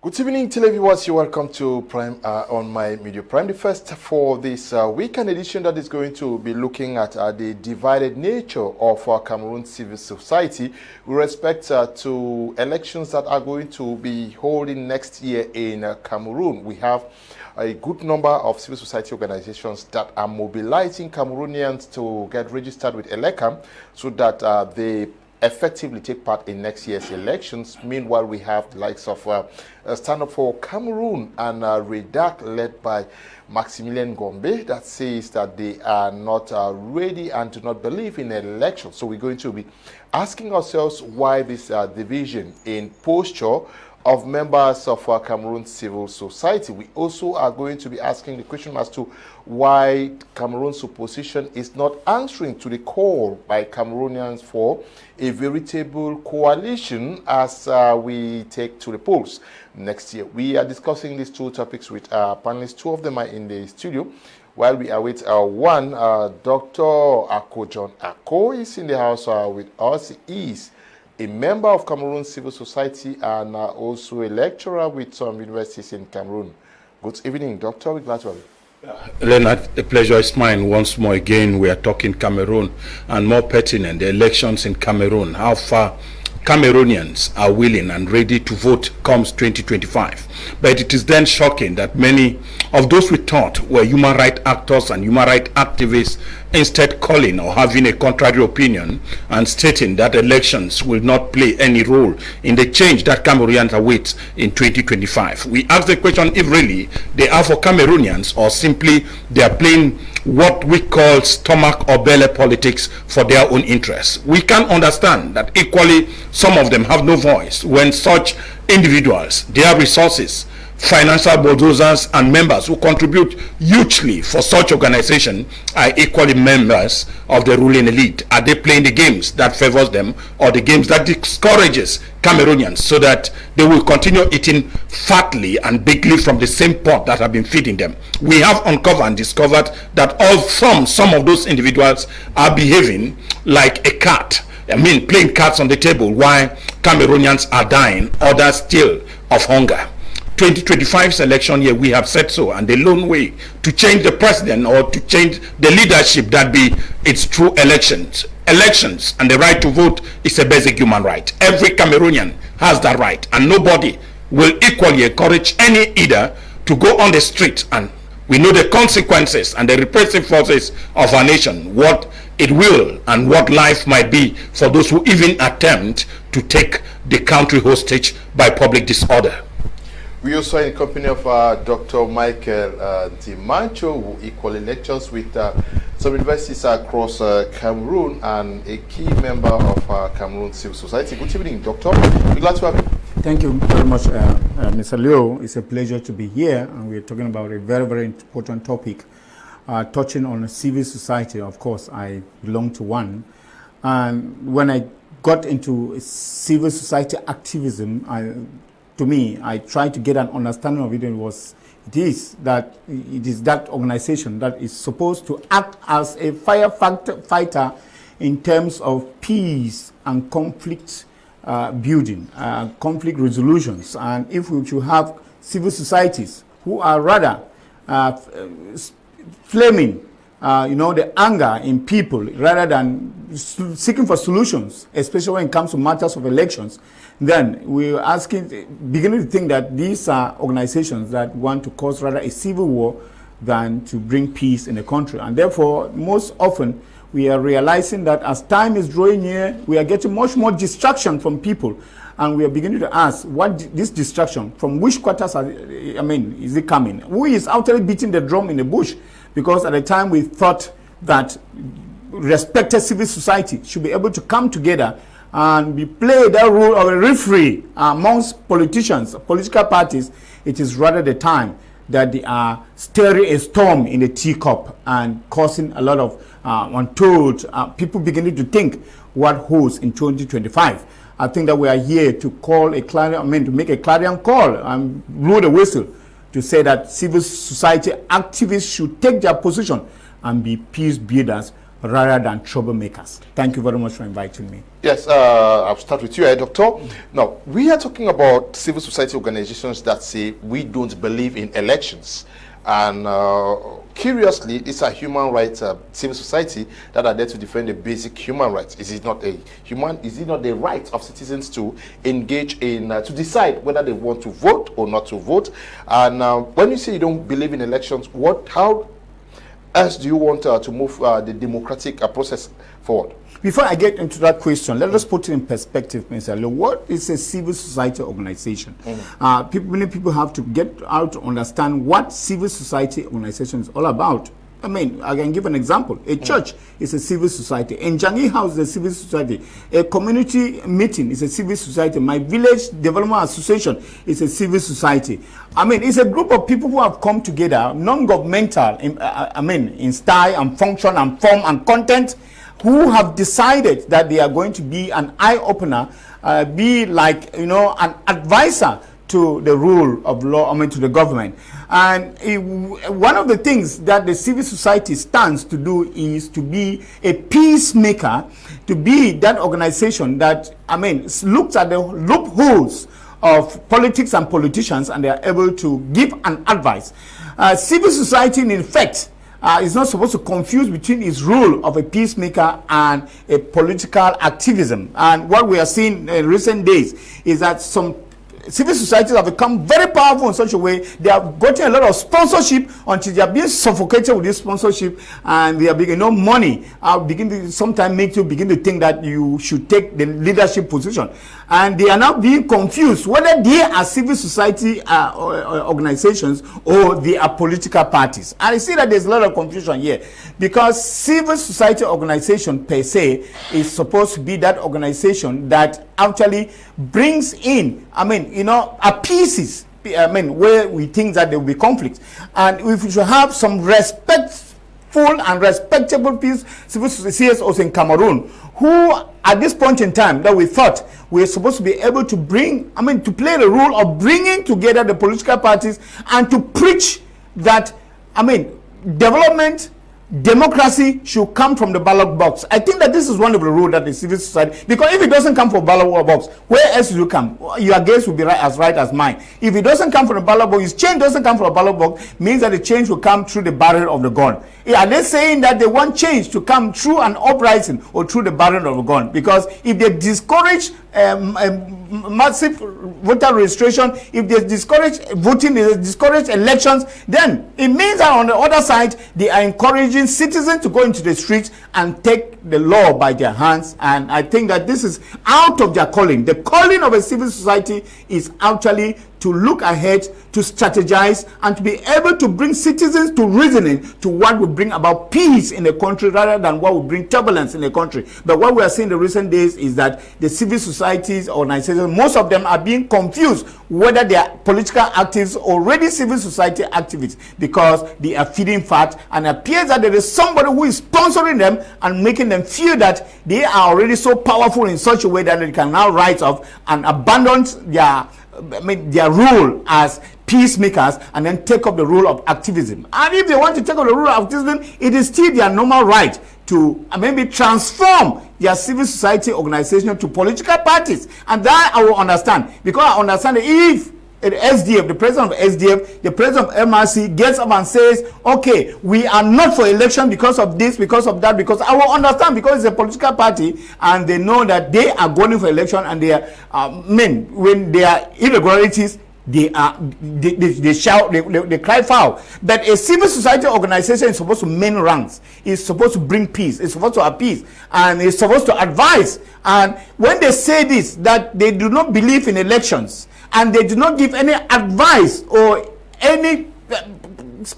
Good evening, televiewers. You're welcome to Prime on my media Prime, the first for this weekend edition that is going to be looking at the divided nature of Cameroon civil society with respect to elections that are going to be holding next year in Cameroon. We have a good number of civil society organizations that are mobilizing Cameroonians to get registered with Electoral so that they effectively take part in next year's elections. Meanwhile, we have the likes of Stand Up for Cameroon and Redact, led by Maximilian Gombe, that says that they are not ready and do not believe in elections. So we're going to be asking ourselves why this division in posture of members of Cameroon civil society. We also are going to be asking the question as to why Cameroon's opposition is not answering to the call by Cameroonians for a veritable coalition as we take to the polls next year. We are discussing these two topics with our panelists. Two of them are in the studio. While we await one, Dr. Ako John Ako is in the house with us. He is a member of Cameroon civil society and also a lecturer with some universities in Cameroon. Good evening, Doctor. We're glad to have you. Leonard, the pleasure is mine once more again. We are talking Cameroon and more pertinent, the elections in Cameroon. How far Cameroonians are willing and ready to vote comes 2025. But it is then shocking that many of those we thought were human rights actors and human rights activists instead calling or having a contrary opinion and stating that elections will not play any role in the change that Cameroonians await in 2025. We ask the question if really they are for Cameroonians or simply they are playing what we call stomach or belly politics for their own interests. We can understand that equally some of them have no voice when such individuals, their resources, financial bulldozers and members who contribute hugely for such organization are equally members of the ruling elite. Are they playing the games that favors them or the games that discourages Cameroonians so that they will continue eating fatly and bigly from the same pot that have been feeding them? We have uncovered and discovered that some of those individuals are behaving like a cat. I mean, playing cards on the table while Cameroonians are dying, others still of hunger. 2025's election year, we have said so, and the lone way to change the president or to change the leadership that be it's through elections. Elections and the right to vote is a basic human right. Every Cameroonian has that right, and nobody will equally encourage any either to go on the street. And we know the consequences and the repressive forces of our nation, what it will and what life might be for those who even attempt to take the country hostage by public disorder. We also are in company of Dr. Michael Ndimancho, who equally lectures with some universities across Cameroon and a key member of Cameroon civil society. Good evening, Doctor. We're glad to have you. Thank you very much, Mr. Leo. It's a pleasure to be here, and we're talking about a very, very important topic, touching on a civil society. Of course, I belong to one. And when I got into civil society activism, I tried to get an understanding of it. It is that organization that is supposed to act as a fighter in terms of peace and conflict building, conflict resolutions. And if we should have civil societies who are rather flaming, the anger in people rather than seeking for solutions, especially when it comes to matters of elections, then we're beginning to think that these are organizations that want to cause rather a civil war than to bring peace in the country. And therefore, most often, we are realizing that as time is drawing near, we are getting much more distraction from people. And we are beginning to ask, what this distraction, from which quarters is it coming? Who is actually beating the drum in the bush? Because at the time we thought that respected civil society should be able to come together and play that role of a referee amongst politicians, political parties. It is rather the time that they are stirring a storm in the teacup and causing a lot of untold people beginning to think what holds in 2025. I think that we are here to call a clarion, to make a clarion call and blow the whistle to say that civil society activists should take their position and be peace builders rather than troublemakers. Thank you very much for inviting me. Yes, I'll start with you, Doctor. Now, we are talking about civil society organizations that say we don't believe in elections. And curiously, these are human rights civil society that are there to defend the basic human rights. Is it not the right of citizens to engage in, to decide whether they want to vote or not to vote? And when you say you don't believe in elections, how else do you want to move the democratic process forward? Before I get into that question, let us put it in perspective, Mr. Lo. What is a civil society organization? Many people have to get out to understand what civil society organization is all about. I mean, I can give an example. A church is a civil society. A Njangi house is a civil society. A community meeting is a civil society. My village development association is a civil society. I mean, it's a group of people who have come together, non-governmental, in style and function and form and content, who have decided that they are going to be an eye-opener, be like, an advisor to the rule of law, to the government. And one of the things that the civil society stands to do is to be a peacemaker, to be that organization that, looks at the loopholes of politics and politicians, and they are able to give an advice. Civil society, in effect, is not supposed to confuse between its role of a peacemaker and a political activism. And what we are seeing in recent days is that some civil societies have become very powerful in such a way they have gotten a lot of sponsorship until they are being suffocated with this sponsorship, and they are beginning money begin to sometimes make you begin to think that you should take the leadership position, and they are now being confused whether they are civil society organizations or they are political parties. And I see that there's a lot of confusion here, because civil society organization per se is supposed to be that organization that actually brings in, appeases, where we think that there will be conflicts. And if we should have some respectful and respectable civil CSOs in Cameroon, who at this point in time that we thought we were supposed to be able to bring, to play the role of bringing together the political parties and to preach that, development, democracy should come from the ballot box. I think that this is one of the rules that the civil society, because if it doesn't come from ballot box, where else will it come? Your guess will be right as mine. If it doesn't come from the ballot box, if change doesn't come from the ballot box, means that the change will come through the barrel of the gun. Are they saying that they want change to come through an uprising or through the barrel of the gun? Because if they discourage massive voter registration, if they discourage voting, they discourage elections, then it means that on the other side, they are encouraging citizens to go into the streets and take the law by their hands. And I think that this is out of their calling. The calling of a civil society is actually to look ahead, to strategize, and to be able to bring citizens to reasoning to what will bring about peace in the country rather than what will bring turbulence in the country. But what we are seeing in the recent days is that the civil societies, organizations, most of them are being confused whether they are political activists or already civil society activists, because they are feeding fat, and it appears that there is somebody who is sponsoring them and making them feel that they are already so powerful in such a way that they can now rise up and abandon their role as peacemakers and then take up the role of activism. And if they want to take up the role of activism, it is still their normal right to maybe transform their civil society organization to political parties. And that I will understand, because I understand that if SDF, the president of SDF, the president of MRC gets up and says, okay, we are not for election because of this, because of that, because I will understand, because it's a political party and they know that they are going for election, and they are, when there are irregularities, they shout, they cry foul. But a civil society organization is supposed to main ranks, is supposed to bring peace, is supposed to appease, and is supposed to advise. And when they say this, that they do not believe in elections, and they do not give any advice or any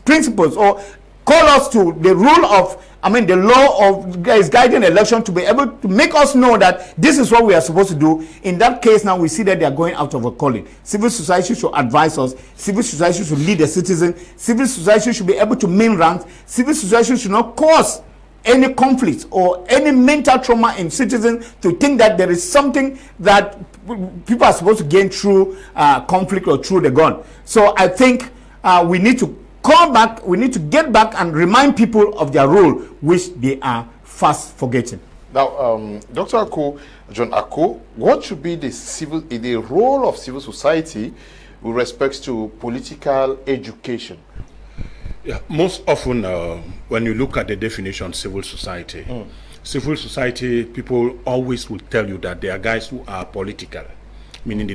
principles or call us to the rule of, the law of is guiding election, to be able to make us know that this is what we are supposed to do. In that case, now we see that they are going out of a calling. Civil society should advise us. Civil society should lead the citizen. Civil society should be able to main rank. Civil society should not cause any conflict or any mental trauma in citizens to think that there is something that people are supposed to gain through conflict or through the gun. So I think we need to call back, we need to get back and remind people of their role, which they are fast forgetting. Now, Dr. Ako, John Ako, what should be the role of civil society with respect to political education? Yeah, most often, when you look at the definition of civil society, people always will tell you that they are guys who are political, meaning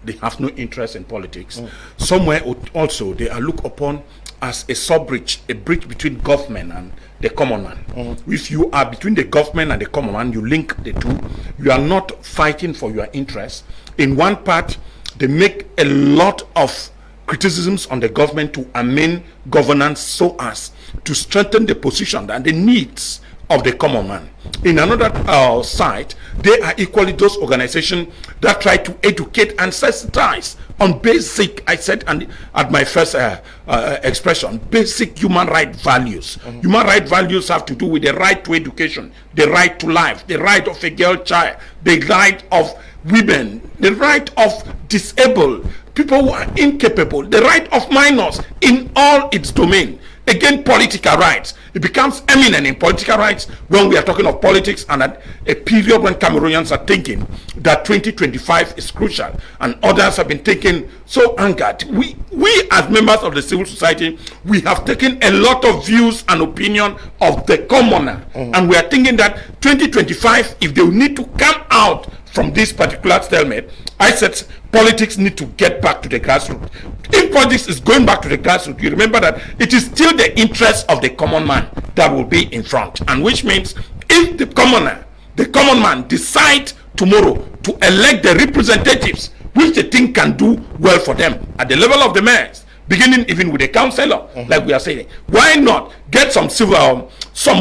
they have no interest in politics. Somewhere also, they are looked upon as a sub-bridge, a bridge between government and the common man. If you are between the government and the common man, you link the two. You are not fighting for your interests. In one part, they make a lot of criticisms on the government to amend governance so as to strengthen the position and the needs of the common man. In another side, they are equally those organizations that try to educate and sensitize on basic, I said and at my first expression, basic human right values. Human right values have to do with the right to education, the right to life, the right of a girl child, the right of women, the right of disabled, people who are incapable, the right of minors in all its domain. Again, political rights. It becomes eminent in political rights when we are talking of politics and at a period when Cameroonians are thinking that 2025 is crucial and others have been thinking so angered. We as members of the civil society, we have taken a lot of views and opinion of the commoner. And we are thinking that 2025, if they need to come out from this particular stalemate, I said politics need to get back to the grassroots. If politics is going back to the grassroots, you remember that it is still the interest of the common man that will be in front. And which means if the common man decide tomorrow to elect the representatives which they think can do well for them at the level of the mayors, beginning even with the councillor, like we are saying, why not get some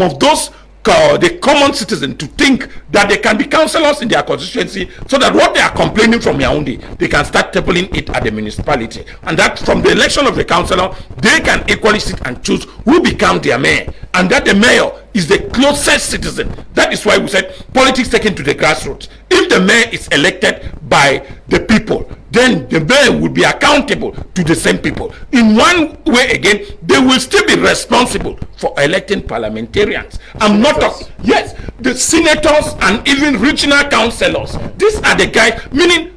of those the common citizen to think that they can be councillors in their constituency, so that what they are complaining from Yaoundé, they can start tabling it at the municipality, and that from the election of the councillor, they can equally sit and choose who become their mayor, and that the mayor is the closest citizen. That is why we said politics taken to the grassroots. If the mayor is elected by the people, then the mayor will be accountable to the same people. In one way again, they will still be responsible for electing parliamentarians. I'm not talking, yes, the senators and even regional councillors. These are the guys, meaning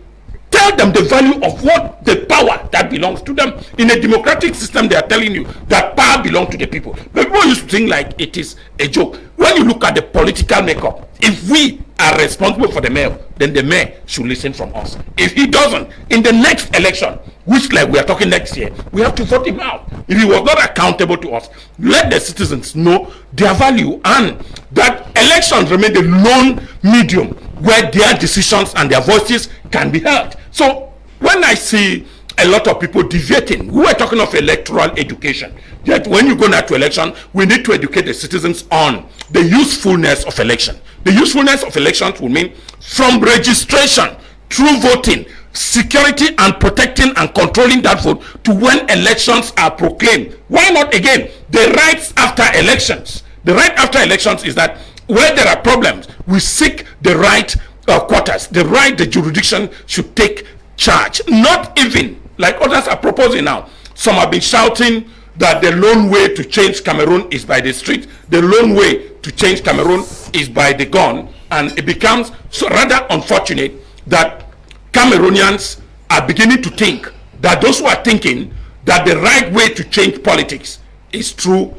tell them the value of what the power that belongs to them. In a democratic system, they are telling you that power belongs to the people. But people used to think like it is a joke. When you look at the political makeup, if we are responsible for the mayor, then the mayor should listen from us. If he doesn't, in the next election, which like we are talking next year, we have to vote him out. If he was not accountable to us, let the citizens know their value, and that elections remain the lone medium where their decisions and their voices can be heard. So when I see a lot of people deviating, we were talking of electoral education, that when you go now to election, we need to educate the citizens on the usefulness of election. The usefulness of elections will mean from registration through voting, security and protecting and controlling that vote, to when elections are proclaimed. Why not again the rights after elections? The right after elections is that where there are problems, we seek the right quarters, the jurisdiction should take charge. Not even like others are proposing now. Some have been shouting that the lone way to change Cameroon is by the street, the lone way to change Cameroon is by the gun, and it becomes so rather unfortunate that Cameroonians are beginning to think that those who are thinking that the right way to change politics is through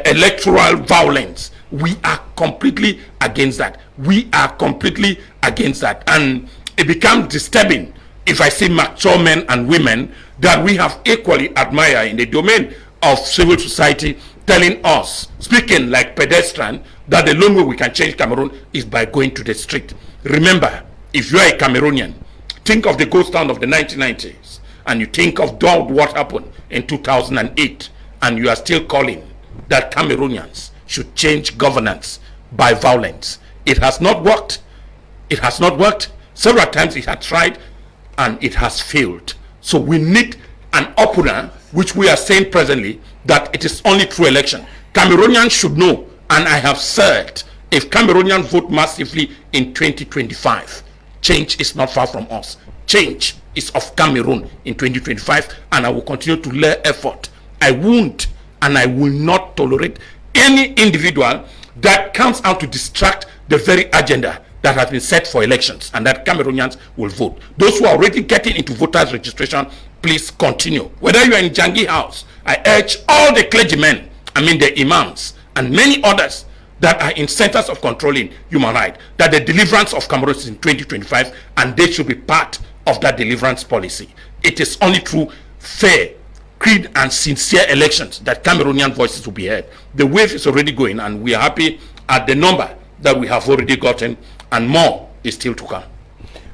electoral violence. We are completely against that. We are completely against that. And it becomes disturbing if I see mature men and women that we have equally admired in the domain of civil society telling us, speaking like pedestrian, that the lone way we can change Cameroon is by going to the street. Remember, if you are a Cameroonian, think of the ghost town of the 1990s, and you think of what happened in 2008, and you are still calling that Cameroonians should change governance by violence. It has not worked. It has not worked. Several times it has tried, and it has failed. So we need an opener, which we are saying presently, that it is only through election. Cameroonians should know, and I have said, if Cameroonians vote massively in 2025, change is not far from us. Change is of Cameroon in 2025, and I will continue to lay effort. I won't and I will not tolerate any individual that comes out to distract the very agenda that has been set for elections, and that Cameroonians will vote. Those who are already getting into voters registration, please continue. Whether you are in Jangi House, I urge all the clergymen, the imams, and many others that are in centers of controlling human rights, that the deliverance of Cameroon is in 2025, and they should be part of that deliverance policy. It is only through fair, clean, and sincere elections that Cameroonian voices will be heard. The wave is already going, and we are happy at the number that we have already gotten, and more is still to come.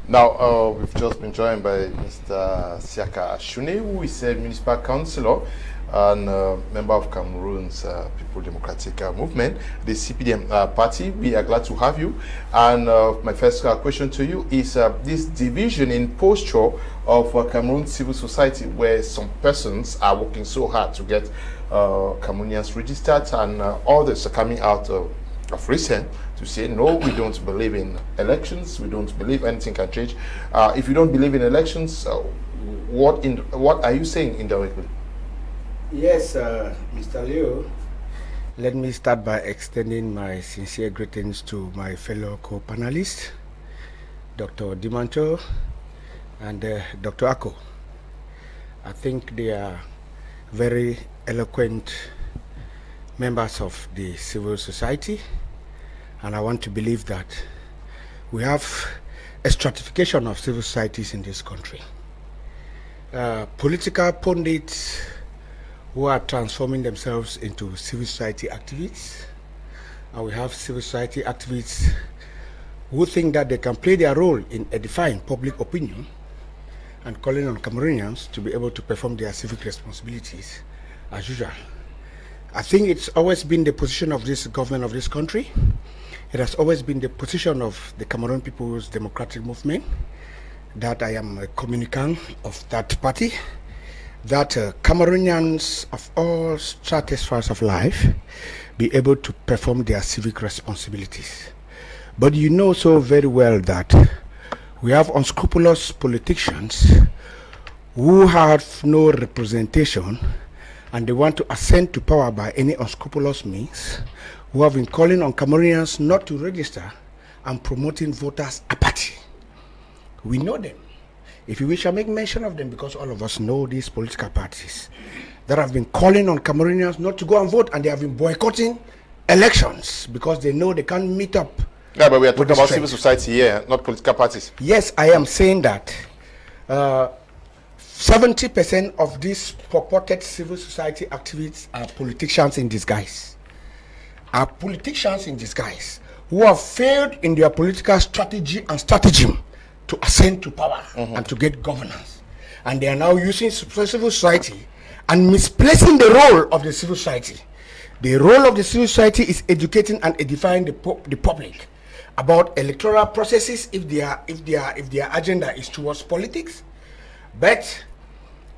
Now, we've just been joined by Mr. Siaka Shuneh, who is a municipal councillor and member of Cameroon's People Democratic Movement, the CPDM party. We are glad to have you. And my first question to you is this division in posture of Cameroon civil society, where some persons are working so hard to get Cameroonians registered, and others are coming out of recent to say, no, we don't believe in elections, we don't believe anything can change. If you don't believe in elections, what are you saying indirectly? Yes, Mr. Leo, let me start by extending my sincere greetings to my fellow co-panelists, Dr. Ndimancho and Dr. Ako. I think they are very eloquent members of the civil society, and I want to believe that we have a stratification of civil societies in this country. Political pundits who are transforming themselves into civil society activists, and we have civil society activists who think that they can play their role in edifying public opinion and calling on Cameroonians to be able to perform their civic responsibilities as usual. I think it's always been the position of this government of this country. It has always been the position of the Cameroon People's Democratic Movement, that I am a communicant of that party, that Cameroonians of all stratospheres of life be able to perform their civic responsibilities. But you know so very well that we have unscrupulous politicians who have no representation, and they want to ascend to power by any unscrupulous means, who have been calling on Cameroonians not to register and promoting voters apathy. We know them. If we shall make mention of them, because all of us know these political parties that have been calling on Cameroonians not to go and vote, and they have been boycotting elections because they know they can't meet up. Yeah, but we are talking about civil society here, not political parties. Yes, I am saying that 70% of these purported civil society activists are politicians in disguise. Are politicians in disguise who have failed in their political strategy and stratagem to ascend to power and to get governance. And they are now using civil society and misplacing the role of the civil society. The role of the civil society is educating and edifying the public about electoral processes if their agenda is towards politics. But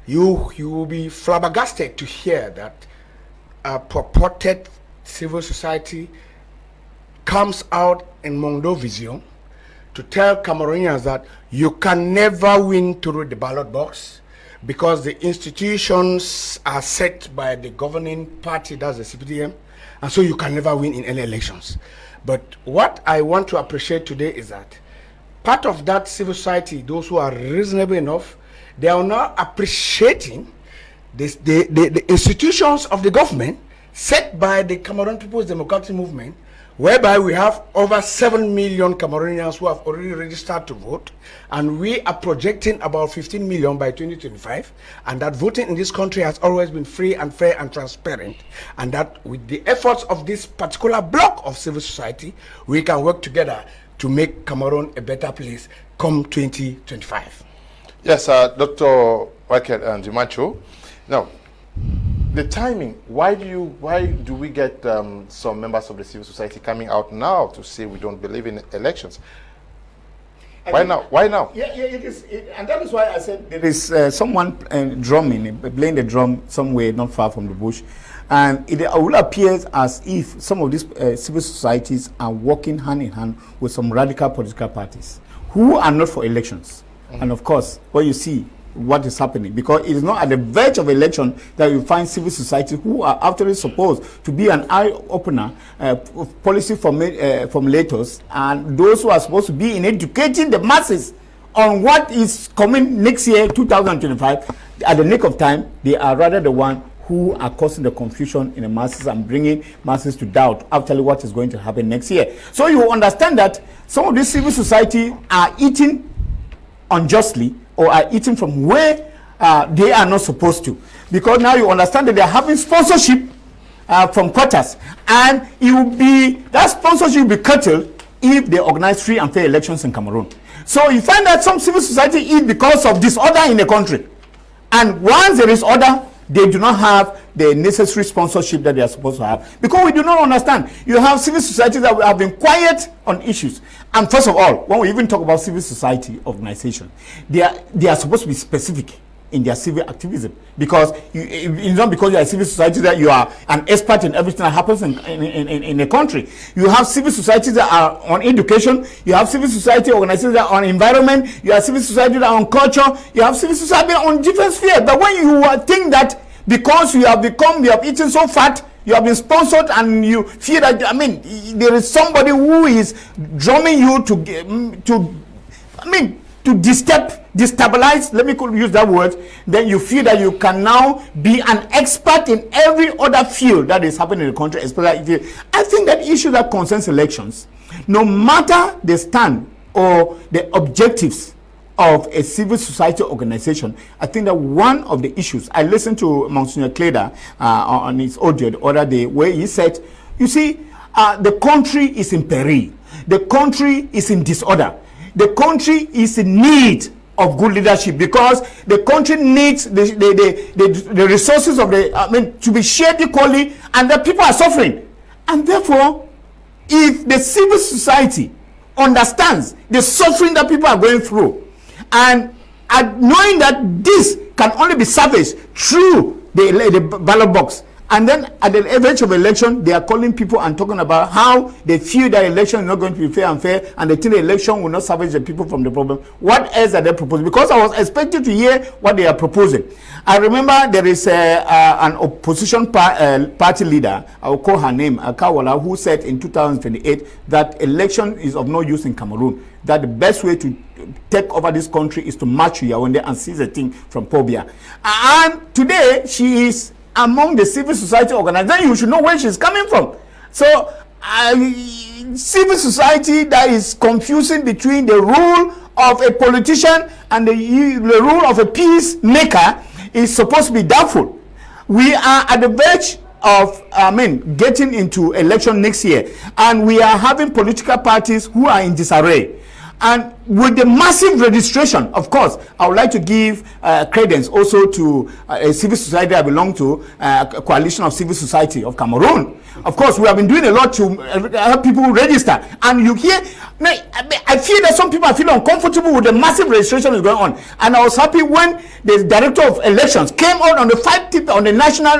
you will be flabbergasted to hear that a purported civil society comes out in Mondo Vision to tell Cameroonians that you can never win through the ballot box because the institutions are set by the governing party, that's the CPDM, and so you can never win in any elections. But what I want to appreciate today is that part of that civil society, those who are reasonable enough, they are now appreciating the institutions of the government set by the Cameroon People's Democratic Movement, whereby we have over 7 million Cameroonians who have already registered to vote, and we are projecting about 15 million by 2025, and that voting in this country has always been free and fair and transparent, and that with the efforts of this particular block of civil society, we can work together to make Cameroon a better place come 2025. Yes, Dr. Ndimancho. Now, the timing, why do we get some members of the civil society coming out now to say we don't believe in elections? Why now? Yeah, it is, and that is why I said there is someone drumming, playing the drum somewhere not far from the bush, and it will appear as if some of these civil societies are working hand in hand with some radical political parties who are not for elections. And of course, what you see what is happening, because it is not at the verge of election that you find civil society who are actually supposed to be an eye-opener, policy formulators, and those who are supposed to be in educating the masses on what is coming next year, 2025, at the nick of time. They are rather the one who are causing the confusion in the masses and bringing masses to doubt actually what is going to happen next year. So you understand that some of these civil society are eating unjustly, or are eating from where they are not supposed to, because now you understand that they are having sponsorship from quarters, and it will be, that sponsorship will be curtailed if they organize free and fair elections in Cameroon. So you find that some civil society eat because of disorder in the country, and once there is order, they do not have the necessary sponsorship that they are supposed to have, because we do not understand. You have civil societies that have been quiet on issues, and first of all, when we even talk about civil society organization, they are supposed to be specific in their civil activism, because it's not because you are a civil society that you are an expert in everything that happens in a country. You have civil societies that are on education, you have civil society organizations that are on environment, you have civil society that are on culture, you have civil society on different spheres. But when you think that because you have eaten so fat, you have been sponsored, and you feel that, there is somebody who is drumming you to destabilize, let me use that word, then you feel that you can now be an expert in every other field that is happening in the country, especially if I think that issue that concerns elections, no matter the stand or the objectives of a civil society organization, I think that one of the issues, I listened to Monsignor Kleda on his audio the other day, where he said, you see, the country is in peril, the country is in disorder, the country is in need of good leadership, because the country needs the resources of to be shared equally, and the people are suffering. And therefore, if the civil society understands the suffering that people are going through, and knowing that this can only be salvaged through the ballot box, and then at the edge of election, they are calling people and talking about how they feel that election is not going to be fair and fair, and they think the election will not salvage the people from the problem. What else are they proposing? Because I was expecting to hear what they are proposing. I remember there is an opposition party leader, I will call her name, Akawala, who said in 2028 that election is of no use in Cameroon, that the best way to take over this country is to march to Yaoundé and seize the thing from Pobia. And today, she is among the civil society organization. You should know where she's coming from. So civil society that is confusing between the rule of a politician and the rule of a peacemaker is supposed to be doubtful. We are at the verge of getting into election next year, and we are having political parties who are in disarray. And with the massive registration, of course, I would like to give credence also to a civil society I belong to, a coalition of civil society of Cameroon. Of course, we have been doing a lot to help people register. And you hear, I feel that some people are feeling uncomfortable with the massive registration is going on. And I was happy when the director of elections came out on the national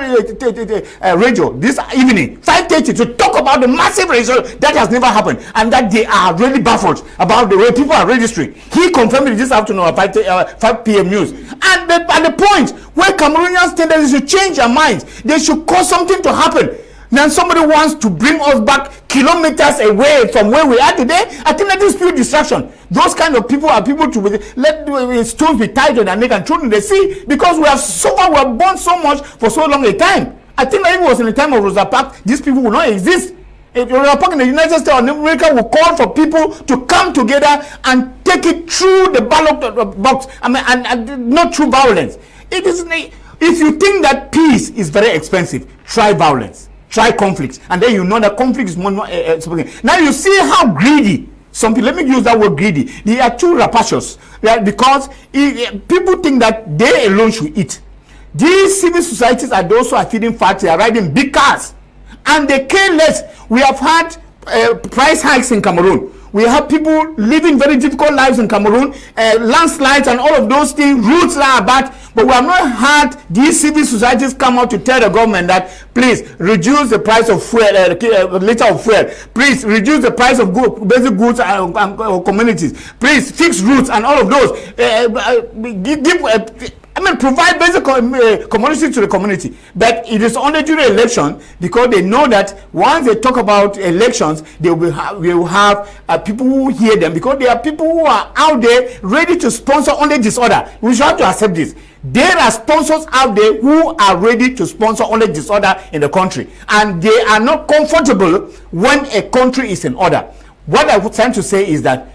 radio this evening, 5:30, to talk about the massive registration that has never happened, and that they are really baffled about the way people are registering. He confirmed it this afternoon at 5 p.m. news. And at the point where Cameroonians think that they should change their minds, they should cause something to happen. Then somebody wants to bring us back kilometers away from where we are today. I think that is pure distraction. Those kind of people are people to let stones be tied on their neck and thrown in the sea, because we have borne so much for so long a time. I think that if it was in the time of Rosa Parks, these people would not exist. If Rosa Parks in the United States or America will call for people to come together and take it through the ballot box, and not through violence. It is, if you think that peace is very expensive, try violence. Try conflicts, and then you know that conflict is more. Now you see how greedy some people. Let me use that word greedy. They are too rapacious, because people think that they alone should eat. These civil societies are those who are feeding fat. They are riding big cars, and they care less. We have had price hikes in Cameroon. We have people living very difficult lives in Cameroon, landslides and all of those things, roots are bad, but we have not had these civil societies come out to tell the government that please reduce the price of fuel, liter of fuel, please reduce the price of basic goods and commodities, please fix routes and all of those, provide basic commodities to the community. But it is only during election, because they know that once they talk about elections, they will have people who hear them, because there are people who are out there ready to sponsor only disorder. We should have to accept this. There are sponsors out there who are ready to sponsor only disorder in the country, and they are not comfortable when a country is in order. What I was trying to say is that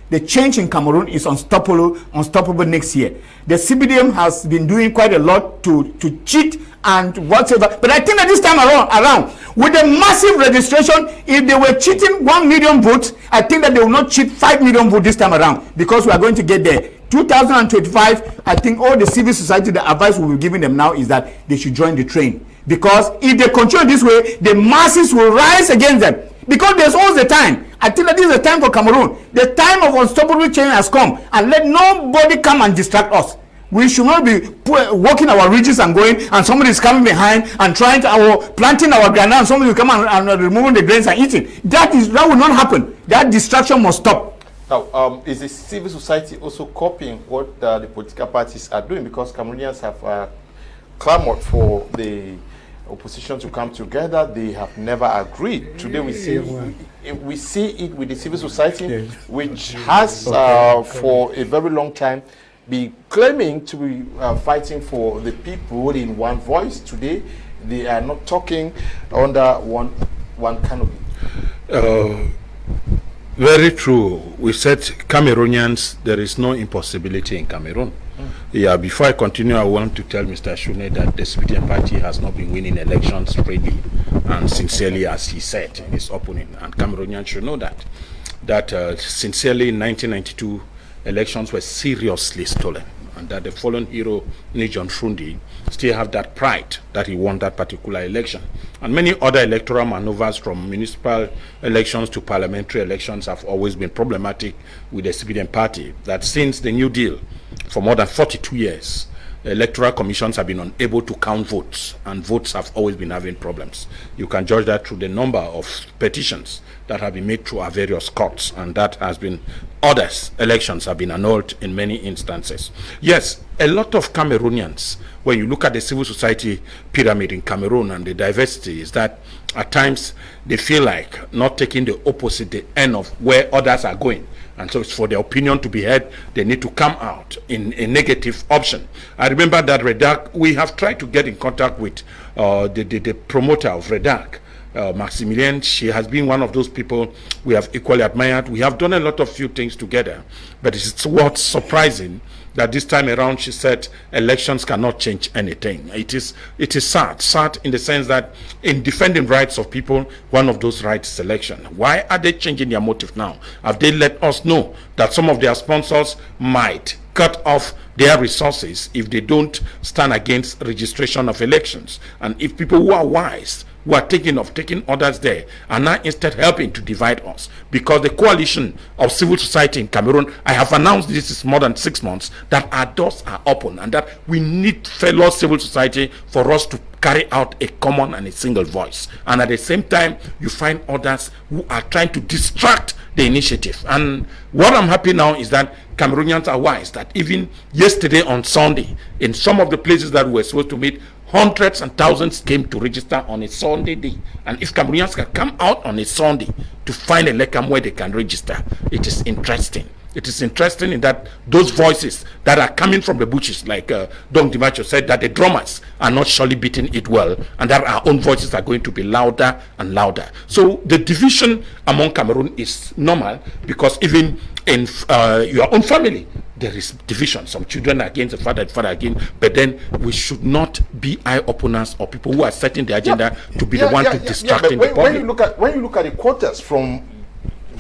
the change in Cameroon is unstoppable next year. The CPDM has been doing quite a lot to cheat and whatever, but I think that this time around with the massive registration, if they were cheating 1 million votes, I think that they will not cheat 5 million votes this time around, because we are going to get there. 2025, I think all the civil society, the advice we will be giving them now is that they should join the train, because if they continue this way, the masses will rise against them, because there's always the time. I think that this is the time for Cameroon. The time of unstoppable change has come, and let nobody come and distract us. We should not be walking our ridges and going, and somebody is coming behind and trying to planting our ground, and somebody will come and removing the grains and eating. That will not happen. That distraction must stop. Now, is the civil society also copying what the political parties are doing? Because Cameroonians have clamored for the opposition to come together. They have never agreed. Today we see it with the civil society, which has for a very long time been claiming to be fighting for the people in one voice. Today they are not talking under one canopy. Very true. We said Cameroonians, there is no impossibility in Cameroon. Yeah, before I continue, I want to tell Mr. Shuneh that the CPDM party has not been winning elections freely and sincerely, as he said in his opening. And Cameroonians should know that sincerely in 1992, elections were seriously stolen, and that the fallen hero, Nijon Fundi, still have that pride that he won that particular election. And many other electoral maneuvers, from municipal elections to parliamentary elections, have always been problematic with the CPDM party. That since the New Deal, for more than 42 years, electoral commissions have been unable to count votes, and votes have always been having problems. You can judge that through the number of petitions that have been made through our various courts, and that has been others. Elections have been annulled in many instances. Yes, a lot of Cameroonians, when you look at the civil society pyramid in Cameroon and the diversity, is that at times they feel like not taking the opposite, the end of where others are going. And so it's for their opinion to be heard, they need to come out in a negative option. I remember that Redac, we have tried to get in contact with the promoter of Redac, Maximilian. She has been one of those people we have equally admired. We have done a lot of few things together, but it's what's surprising that this time around she said elections cannot change anything. It is sad in the sense that in defending rights of people, one of those rights is election. Why are they changing their motive now? Have they let us know that some of their sponsors might cut off their resources if they don't stand against registration of elections? And if people who are wise, who are taking others there, are now instead helping to divide us, because the coalition of civil society in Cameroon, I have announced this is more than 6 months, that our doors are open, and that we need fellow civil society for us to carry out a common and a single voice. And at the same time, you find others who are trying to distract the initiative. And what I'm happy now is that Cameroonians are wise, that even yesterday on Sunday, in some of the places that we were supposed to meet, hundreds and thousands came to register on a Sunday day. And if Cameroonians can come out on a Sunday to find a lekam where they can register, it is interesting. It is interesting in that those voices that are coming from the bushes, like Ndimancho said, that the drummers are not surely beating it well, and that our own voices are going to be louder and louder. So the division among Cameroon is normal, because even in your own family, there is division. Some children are against the father against, but then we should not be eye openers or people who are setting the agenda to be the one to distracting the public. When you look at the quarters from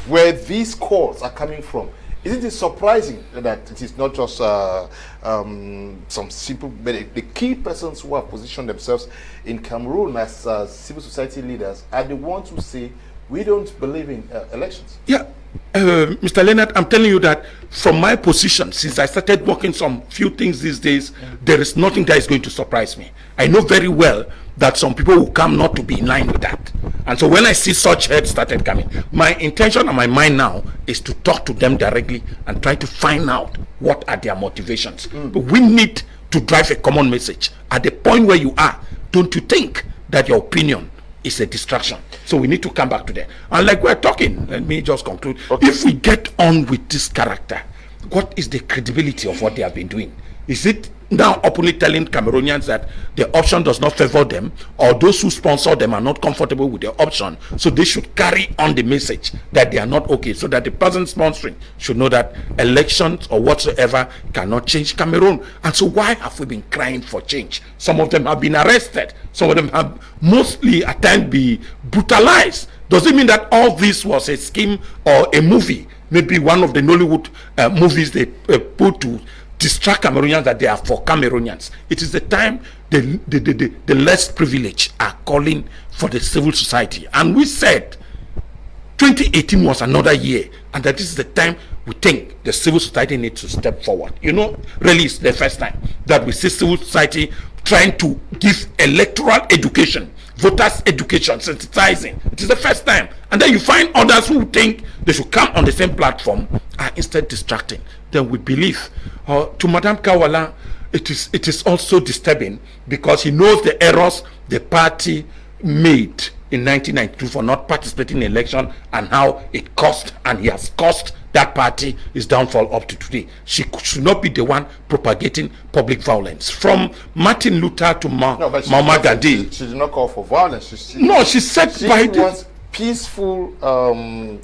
where these calls are coming from, isn't it surprising that it is not just some simple, but the key persons who have positioned themselves in Cameroon as civil society leaders are the ones who say we don't believe in elections. Yeah, Mr. Leonard, I'm telling you that from my position, since I started working some few things these days, there is nothing that is going to surprise me. I know very well that some people will come not to be in line with that. And so when I see such heads started coming, my intention and my mind now is to talk to them directly and try to find out what are their motivations. But we need to drive a common message. At the point where you are, don't you think that your opinion is a distraction? So we need to come back to that. And like we're talking, let me just conclude. Okay. If we get on with this character, what is the credibility of what they have been doing? Is it now openly telling Cameroonians that the option does not favor them, or those who sponsor them are not comfortable with the option, so they should carry on the message that they are not okay, so that the person sponsoring should know that elections or whatsoever cannot change Cameroon? And so why have we been crying for change? Some of them have been arrested, some of them have mostly at times been brutalized. Does it mean that all this was a scheme or a movie? Maybe one of the Nollywood movies they put to distract Cameroonians that they are for Cameroonians. It is the time the less privileged are calling for the civil society. And we said 2018 was another year, and that this is the time we think the civil society needs to step forward. You know, really it's the first time that we see civil society trying to give electoral education, voters education, sensitizing. It is the first time. And then you find others who think they should come on the same platform are instead distracting. Then we believe. To Madame Kawala, it is also disturbing, because he knows the errors the party made in 1992 for not participating in election, and how it cost, and he has cost that party his downfall up to today. She should not be the one propagating public violence. From Martin Luther to Muammar Gandhi. She did not call for violence. She said she by wants peaceful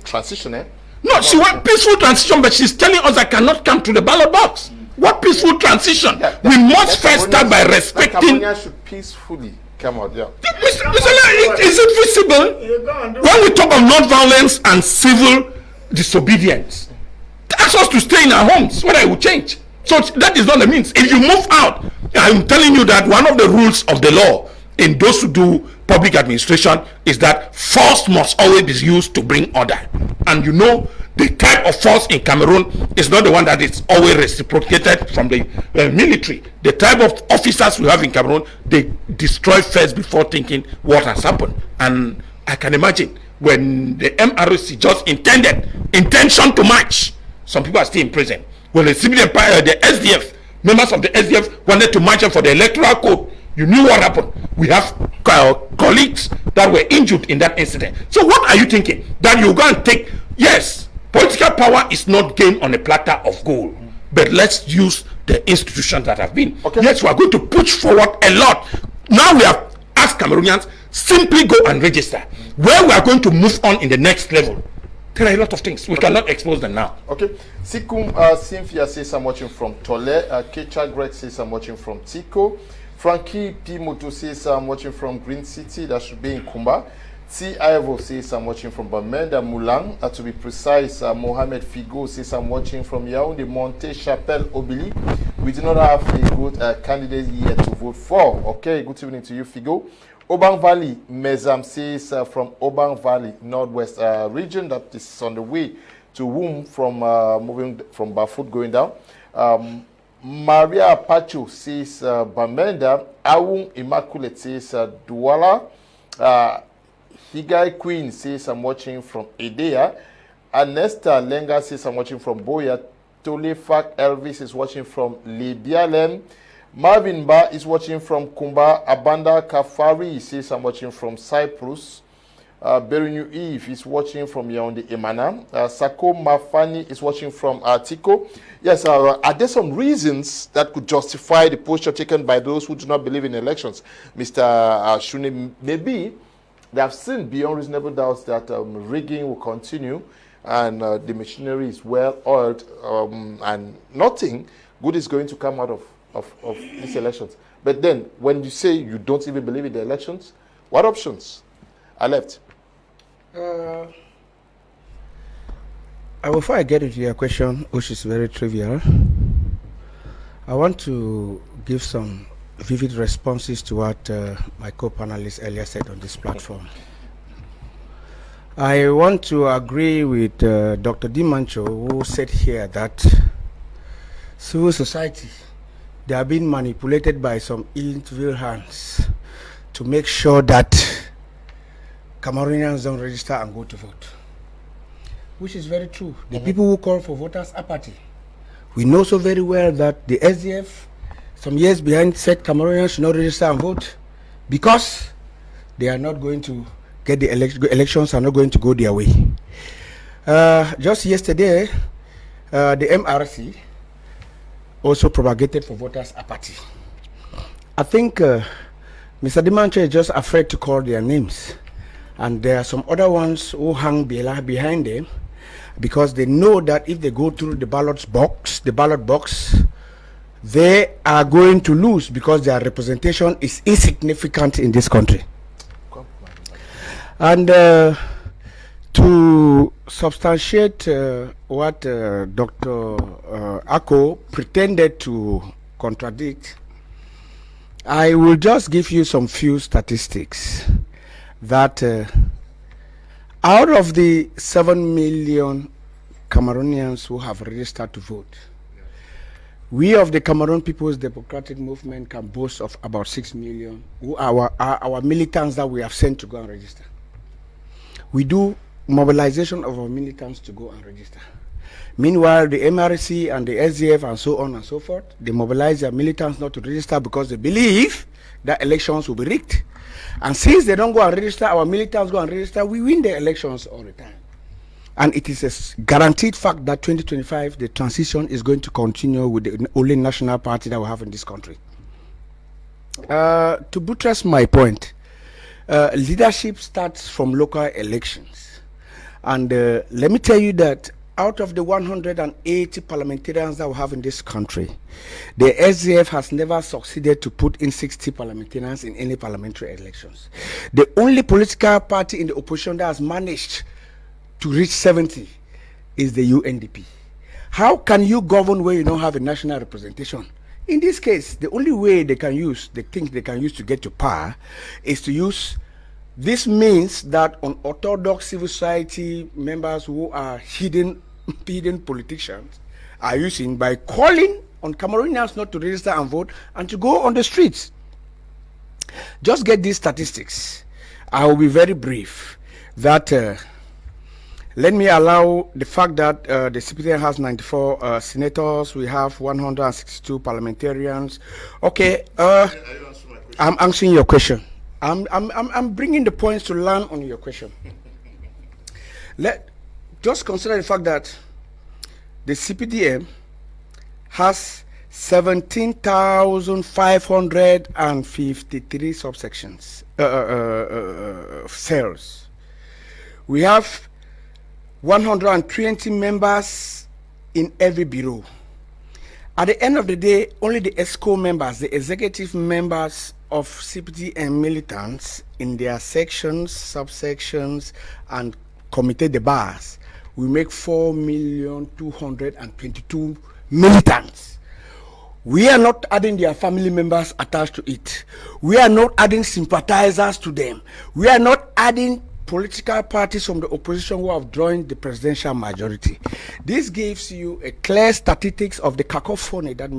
transition. No, she wants peaceful transition, but she's telling us I cannot come to the ballot box. What peaceful transition? We must first start by respecting. Cambodians should peacefully come out. Yeah. Is it visible? When we talk of non-violence and civil disobedience, ask us to stay in our homes, whether it will change. So that is not the means. If you move out, I'm telling you that one of the rules of the law in those who do public administration is that force must always be used to bring order. And you know, the type of force in Cameroon is not the one that is always reciprocated from the military. The type of officers we have in Cameroon, they destroy first before thinking what has happened. And I can imagine when the MRC just intention to march, some people are still in prison. When the CPDM, the SDF, members of the SDF wanted to march for the Electoral Code, you knew what happened. We have colleagues that were injured in that incident. So what are you thinking? That you're going to take, yes, political power is not gained on a platter of gold, but let's use the institutions that have been. Okay. Yes, we are going to push forward a lot. Now we have asked Cameroonians, simply go and register. Where we are going to move on in the next level, there are a lot of things. We cannot expose them now. Okay. Sikum Cynthia says I'm watching from Tole. Kecha Greg says I'm watching from Tico. Frankie P. Moto says I'm watching from Green City. That should be in Kumba. T. Ivo says I'm watching from Bamenda Mulang. To be precise, Mohamed Figo says I'm watching from Yaoundé Monte Chapelle Obili. We do not have a good candidate yet to vote for. Okay, good evening to you, Figo. Obang Valley, Mezam says from Obang Valley, Northwest region, that is on the way to Womb from moving from Bafut going down. Maria Pacho says Bamenda. Awung Immaculate says Douala. Higai Queen says I'm watching from Edea. Anesta Lenga says I'm watching from Boya. Tolefak Elvis is watching from Libialem. Marvin Ba is watching from Kumba. Abanda Kafari says I'm watching from Cyprus. Berinu Eve is watching from Yaoundé Emana. Sako Mafani is watching from Tico. Yes, are there some reasons that could justify the posture taken by those who do not believe in elections? Mr. Shuneh, maybe they have seen beyond reasonable doubts that rigging will continue and the machinery is well oiled and nothing good is going to come out of these elections. But then, when you say you don't even believe in the elections, what options are left? Before I get into your question, which is very trivial, I want to give some vivid responses to what my co-panelists earlier said on this platform. I want to agree with Dr. Ndimancho, who said here that civil society, they are being manipulated by some evil hands to make sure that Cameroonians don't register and go to vote, which is very true. The people who call for voters apathy, we know so very well that the SDF, some years behind, said Cameroonians should not register and vote because they are not going to get the elections are not going to go their way. Just yesterday, the MRC also propagated for voters apathy. I think Mr. Ndimancho is just afraid to call their names, and there are some other ones who hang behind them because they know that if they go through the ballot box, they are going to lose because their representation is insignificant in this country. And to substantiate what Dr. Ako pretended to contradict, I will just give you some few statistics that out of the 7 million Cameroonians who have registered to vote, we of the Cameroon People's Democratic Movement can boast of about 6 million who are our militants that we have sent to go and register. We do mobilization of our militants to go and register. Meanwhile, the MRC and the SDF and so on and so forth, they mobilize their militants not to register because they believe that elections will be rigged. And since they don't go and register, our militants go and register, we win the elections all the time. And it is a guaranteed fact that 2025, the transition is going to continue with the only national party that we have in this country. To buttress my point, leadership starts from local elections. And let me tell you that out of the 180 parliamentarians that we have in this country, the SDF has never succeeded to put in 60 parliamentarians in any parliamentary elections. The only political party in the opposition that has managed to reach 70 is the UNDP. How can you govern where you don't have a national representation? In this case, the only way they think they can use to get to power is to use this means that unorthodox civil society members who are hidden politicians are using by calling on Cameroonians not to register and vote and to go on the streets. Just get these statistics. I will be very brief. That let me allow the fact that the CPDM has 94 senators, we have 162 parliamentarians. Okay, I'm answering your question. I'm bringing the points to land on your question. Just consider the fact that the CPDM has 17,553 subsections, cells. We have 120 members in every bureau. At the end of the day, only the ESCO members, the executive members of CPDM militants in their sections, subsections, and committee de base, we make 4,222,000 militants. We are not adding their family members attached to it. We are not adding sympathizers to them. We are not adding political parties from the opposition who have joined the presidential majority. This gives you a clear statistics of the cacophony that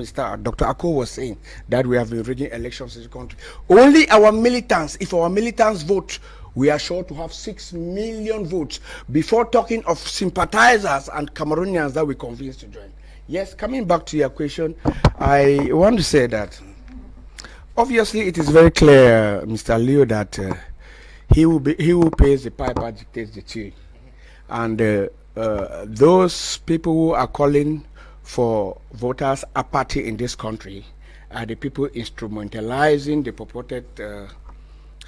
Dr. Ako was saying, that we have been rigging elections in the country. Only our militants, if our militants vote, we are sure to have 6 million votes before talking of sympathizers and Cameroonians that we convinced to join. Yes, coming back to your question, I want to say that obviously it is very clear, Mr. Leo, that he who pays the piper dictates the tune. And those people who are calling for voters apathy in this country are the people instrumentalizing the purported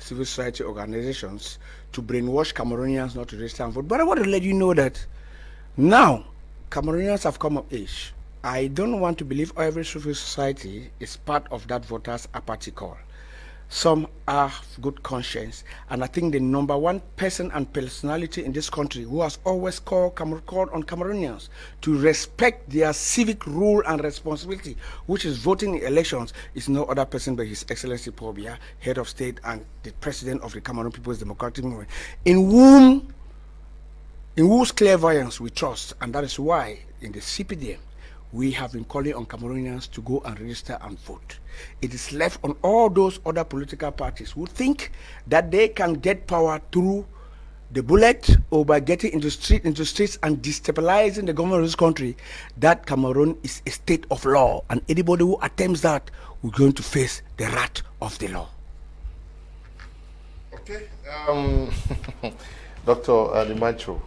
civil society organizations to brainwash Cameroonians not to register and vote. But I want to let you know that now Cameroonians have come of age. I don't want to believe every civil society is part of that voters apathy call. Some have good conscience, and I think the number one person and personality in this country who has always called on Cameroonians to respect their civic role and responsibility, which is voting in elections, is no other person but His Excellency Paul Biya, head of state and the president of the Cameroon People's Democratic Movement, in whom in whose clairvoyance we trust, and that is why in the CPDM we have been calling on Cameroonians to go and register and vote. It is left on all those other political parties who think that they can get power through the bullet or by getting into streets and destabilizing the government of this country, that Cameroon is a state of law, and anybody who attempts that will going to face the wrath of the law. Okay, Dr. Ndimancho,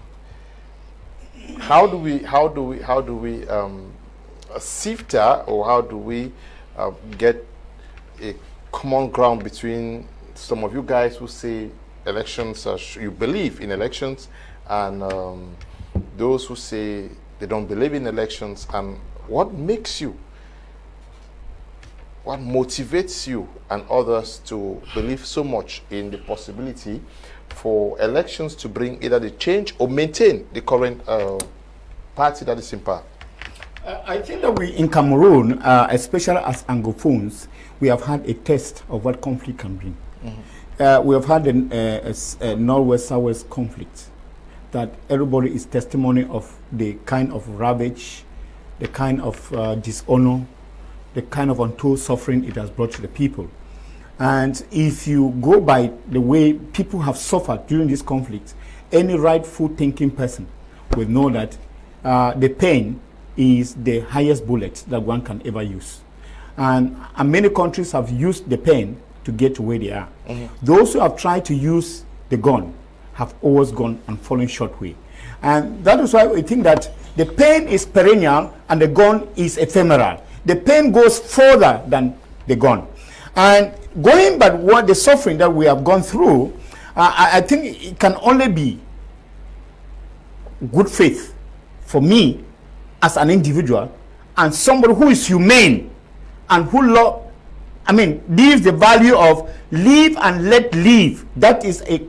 how do we sift or how do we get a common ground between some of you guys who say elections you believe in elections, and those who say they don't believe in elections, and what motivates you and others to believe so much in the possibility for elections to bring either the change or maintain the current party that is in power? I think that we in Cameroon, especially as Anglophones, we have had a test of what conflict can bring. We have had a Northwest-Southwest conflict that everybody is testimony of the kind of ravage, the kind of dishonor, the kind of untold suffering it has brought to the people. And if you go by the way people have suffered during this conflict, any rightful thinking person will know that the pain is the highest bullet that one can ever use. And many countries have used the pain to get to where they are. Those who have tried to use the gun have always gone and fallen short way. And that is why we think that the pain is perennial and the gun is ephemeral. The pain goes further than the gun. And going by what the suffering that we have gone through, I think it can only be good faith for me as an individual and somebody who is humane and who lives the value of live and let live. That is a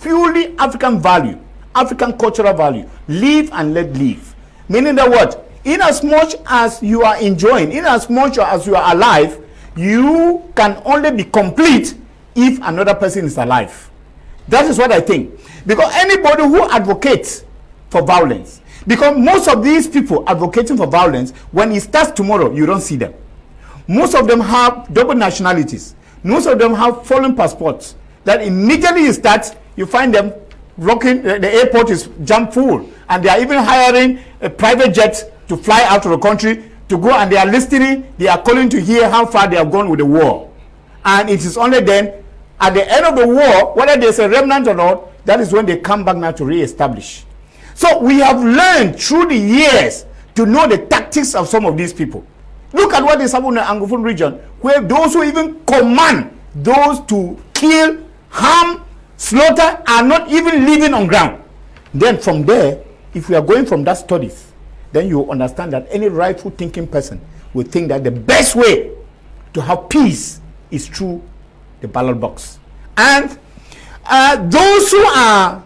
purely African value, African cultural value. Live and let live. Meaning that what? In as much as you are enjoying, in as much as you are alive, you can only be complete if another person is alive. That is what I think. Because anybody who advocates for violence, because most of these people advocating for violence, when it starts tomorrow, you don't see them. Most of them have double nationalities. Most of them have foreign passports. That immediately you start, you find them rocking, the airport is jam full, and they are even hiring a private jet to fly out of the country to go, and they are listening, they are calling to hear how far they have gone with the war. And it is only then, at the end of the war, whether there's a remnant or not, that is when they come back now to re-establish. So we have learned through the years to know the tactics of some of these people. Look at what is happening in the Anglophone region, where those who even command those to kill, harm, slaughter are not even living on ground. Then from there, if we are going from that studies, then you understand that any rightful thinking person will think that the best way to have peace is through the ballot box. And those who are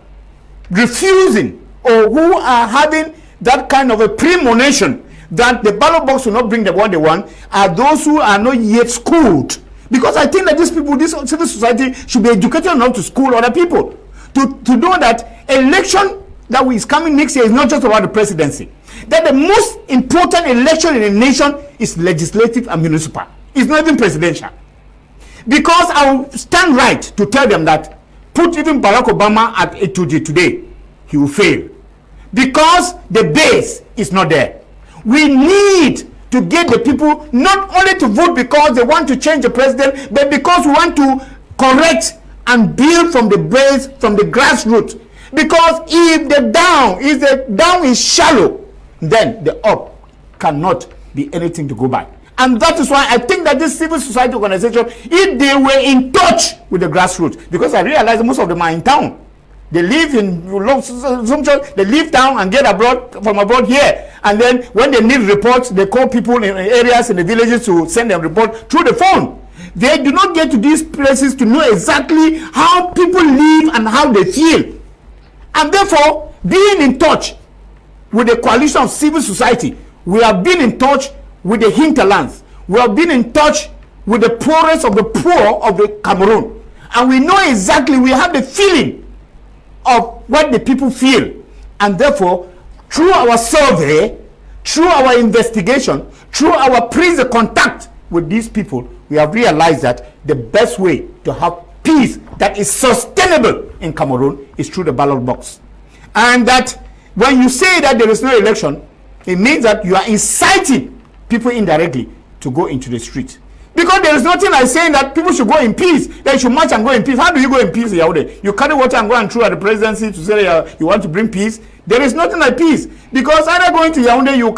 refusing or who are having that kind of a premonition that the ballot box will not bring them what they want are those who are not yet schooled. Because I think that these people, this civil society should be educated enough to school other people to know that election that is coming next year is not just about the presidency. That the most important election in a nation is legislative and municipal. It's not even presidential. Because I will stand right to tell them that put even Barack Obama at A2G today, he will fail. Because the base is not there. We need to get the people not only to vote because they want to change the president, but because we want to correct and build from the base, from the grassroots. Because if the down is shallow, then the up cannot be anything to go by. And that is why I think that this civil society organization, if they were in touch with the grassroots, because I realize most of them are in town. They live in they leave town and get from abroad here. And then when they need reports, they call people in areas in the villages to send them report through the phone. They do not get to these places to know exactly how people live and how they feel. And therefore, being in touch with the coalition of civil society, we have been in touch with the hinterlands. We have been in touch with the poorest of the poor of the Cameroon. And we know exactly, we have the feeling of what the people feel. And therefore, through our survey, through our investigation, through our previous contact with these people, we have realized that the best way to have peace that is sustainable in Cameroon is through the ballot box. And that when you say that there is no election, it means that you are inciting people indirectly to go into the street. Because there is nothing like saying that people should go in peace, they should march and go in peace. How do you go in peace, Yahweh? You carry water and go and throw at the presidency to say you want to bring peace. There is nothing like peace. Because either going to Yaoundé, you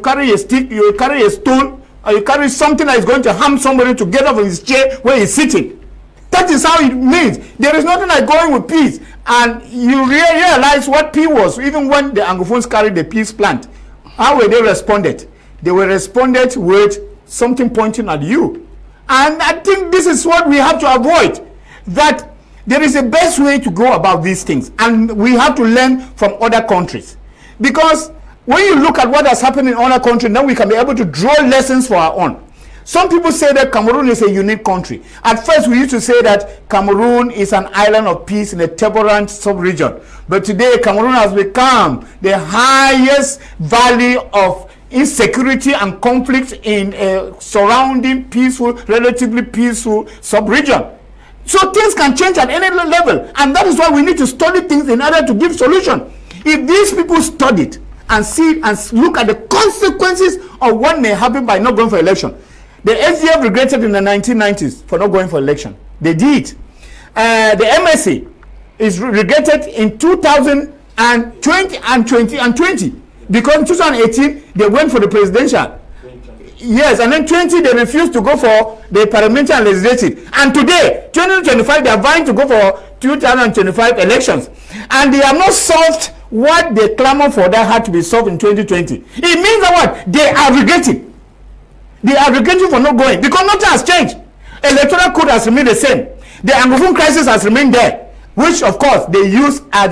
carry a stick, you carry a stone, or you carry something that is going to harm somebody to get off of his chair where he's sitting. That is how it means. There is nothing like going with peace. And you realize what peace was, even when the Anglophones carried the peace plant. How were they responded? They were responded with something pointing at you. And I think this is what we have to avoid. That there is a best way to go about these things. And we have to learn from other countries. Because when you look at what has happened in other countries, then we can be able to draw lessons for our own. Some people say that Cameroon is a unique country. At first, we used to say that Cameroon is an island of peace in a turbulent sub-region. But today, Cameroon has become the highest valley of insecurity and conflict in a surrounding peaceful, relatively peaceful sub-region. So things can change at any level. And that is why we need to study things in order to give solution. If these people studied and see and look at the consequences of what may happen by not going for election, the SDF regretted in the 1990s for not going for election. They did. The MSC is regretted in 2020 and 20 because in 2018 they went for the presidential. Yes, and then 20 they refused to go for the parliamentary and legislative. And today, 2025, they are vying to go for 2025 elections. And they have not solved what they clamor for that had to be solved in 2020. It means that what? They are regretting. They are regretting for not going because nothing has changed. Electoral code has remained the same. The Anglophone crisis has remained there, which of course they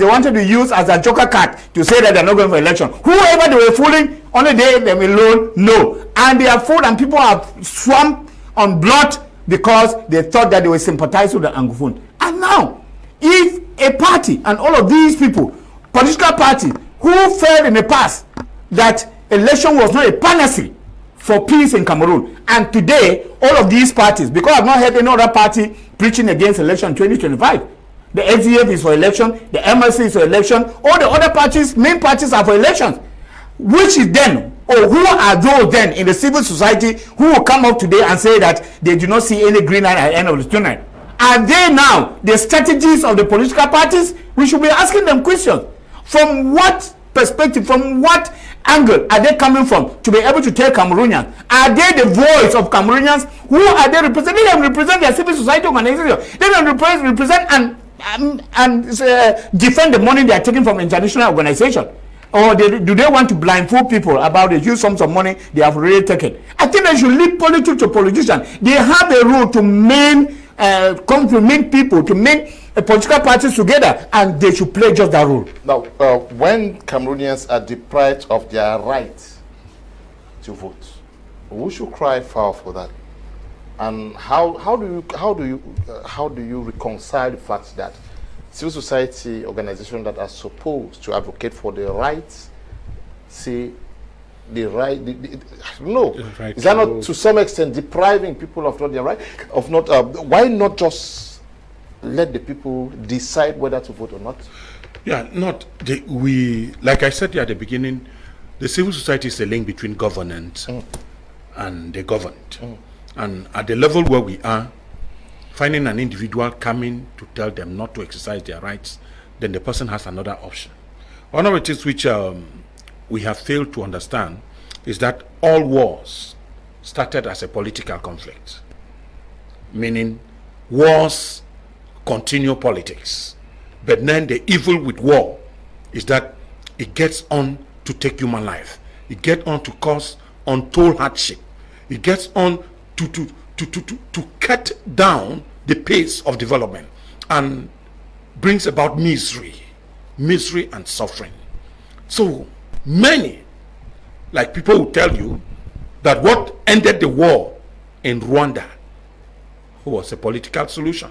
wanted to use as a joker card to say that they're not going for election. Whoever they were fooling, only they them alone know. And they are fooled and people have swamped on blood because they thought that they were sympathizing with the Anglophone. And now, if a party and all of these people, political party who failed in the past, that election was not a panacea for peace in Cameroon, and today all of these parties, because I've not heard any other party preaching against election 2025. The SDF is for election, the MLC is for election, all the other parties, main parties are for elections. Which is then, or who are those then in the civil society who will come up today and say that they do not see any green light at the end of the tunnel? Are they now the strategies of the political parties? We should be asking them questions. From what perspective, from what angle are they coming from to be able to tell Cameroonians? Are they the voice of Cameroonians? Who are they representing? They represent their civil society organization. They don't represent and defend the money they are taking from international organization. Or do they want to blindfold people about the huge sums of money they have already taken? I think they should leave politics to politicians. They have a role to complement people, to make political parties together, and they should play just that role. Now, when Cameroonians are deprived of their right to vote, who should cry foul for that? And how do you reconcile the fact that civil society organizations that are supposed to advocate for the rights say the right? Is that not to some extent depriving people of not their right? Why not just let the people decide whether to vote or not? Yeah, like I said at the beginning, the civil society is the link between governance and the governed. And at the level where we are, finding an individual coming to tell them not to exercise their rights, then the person has another option. One of the things which we have failed to understand is that all wars started as a political conflict, meaning wars continue politics. But then the evil with war is that it gets on to take human life. It gets on to cause untold hardship. It gets on to cut down the pace of development and brings about misery and suffering. So many, like people will tell you that what ended the war in Rwanda was a political solution.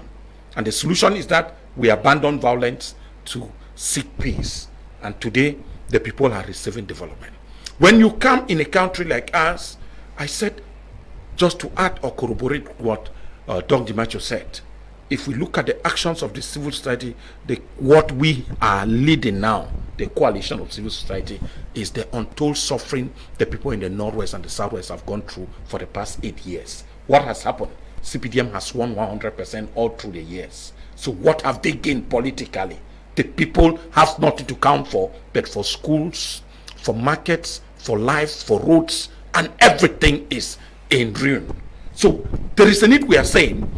And the solution is that we abandon violence to seek peace. And today, the people are receiving development. When you come in a country like ours, I said, just to add or corroborate what Dr. Ndimancho said, if we look at the actions of the civil society, what we are leading now, the coalition of civil society, is the untold suffering the people in the Northwest and the Southwest have gone through for the past 8 years. What has happened? CPDM has won 100% all through the years. So what have they gained politically? The people have nothing to count for, but for schools, for markets, for life, for roads, and everything is in ruin. So there is a need, we are saying,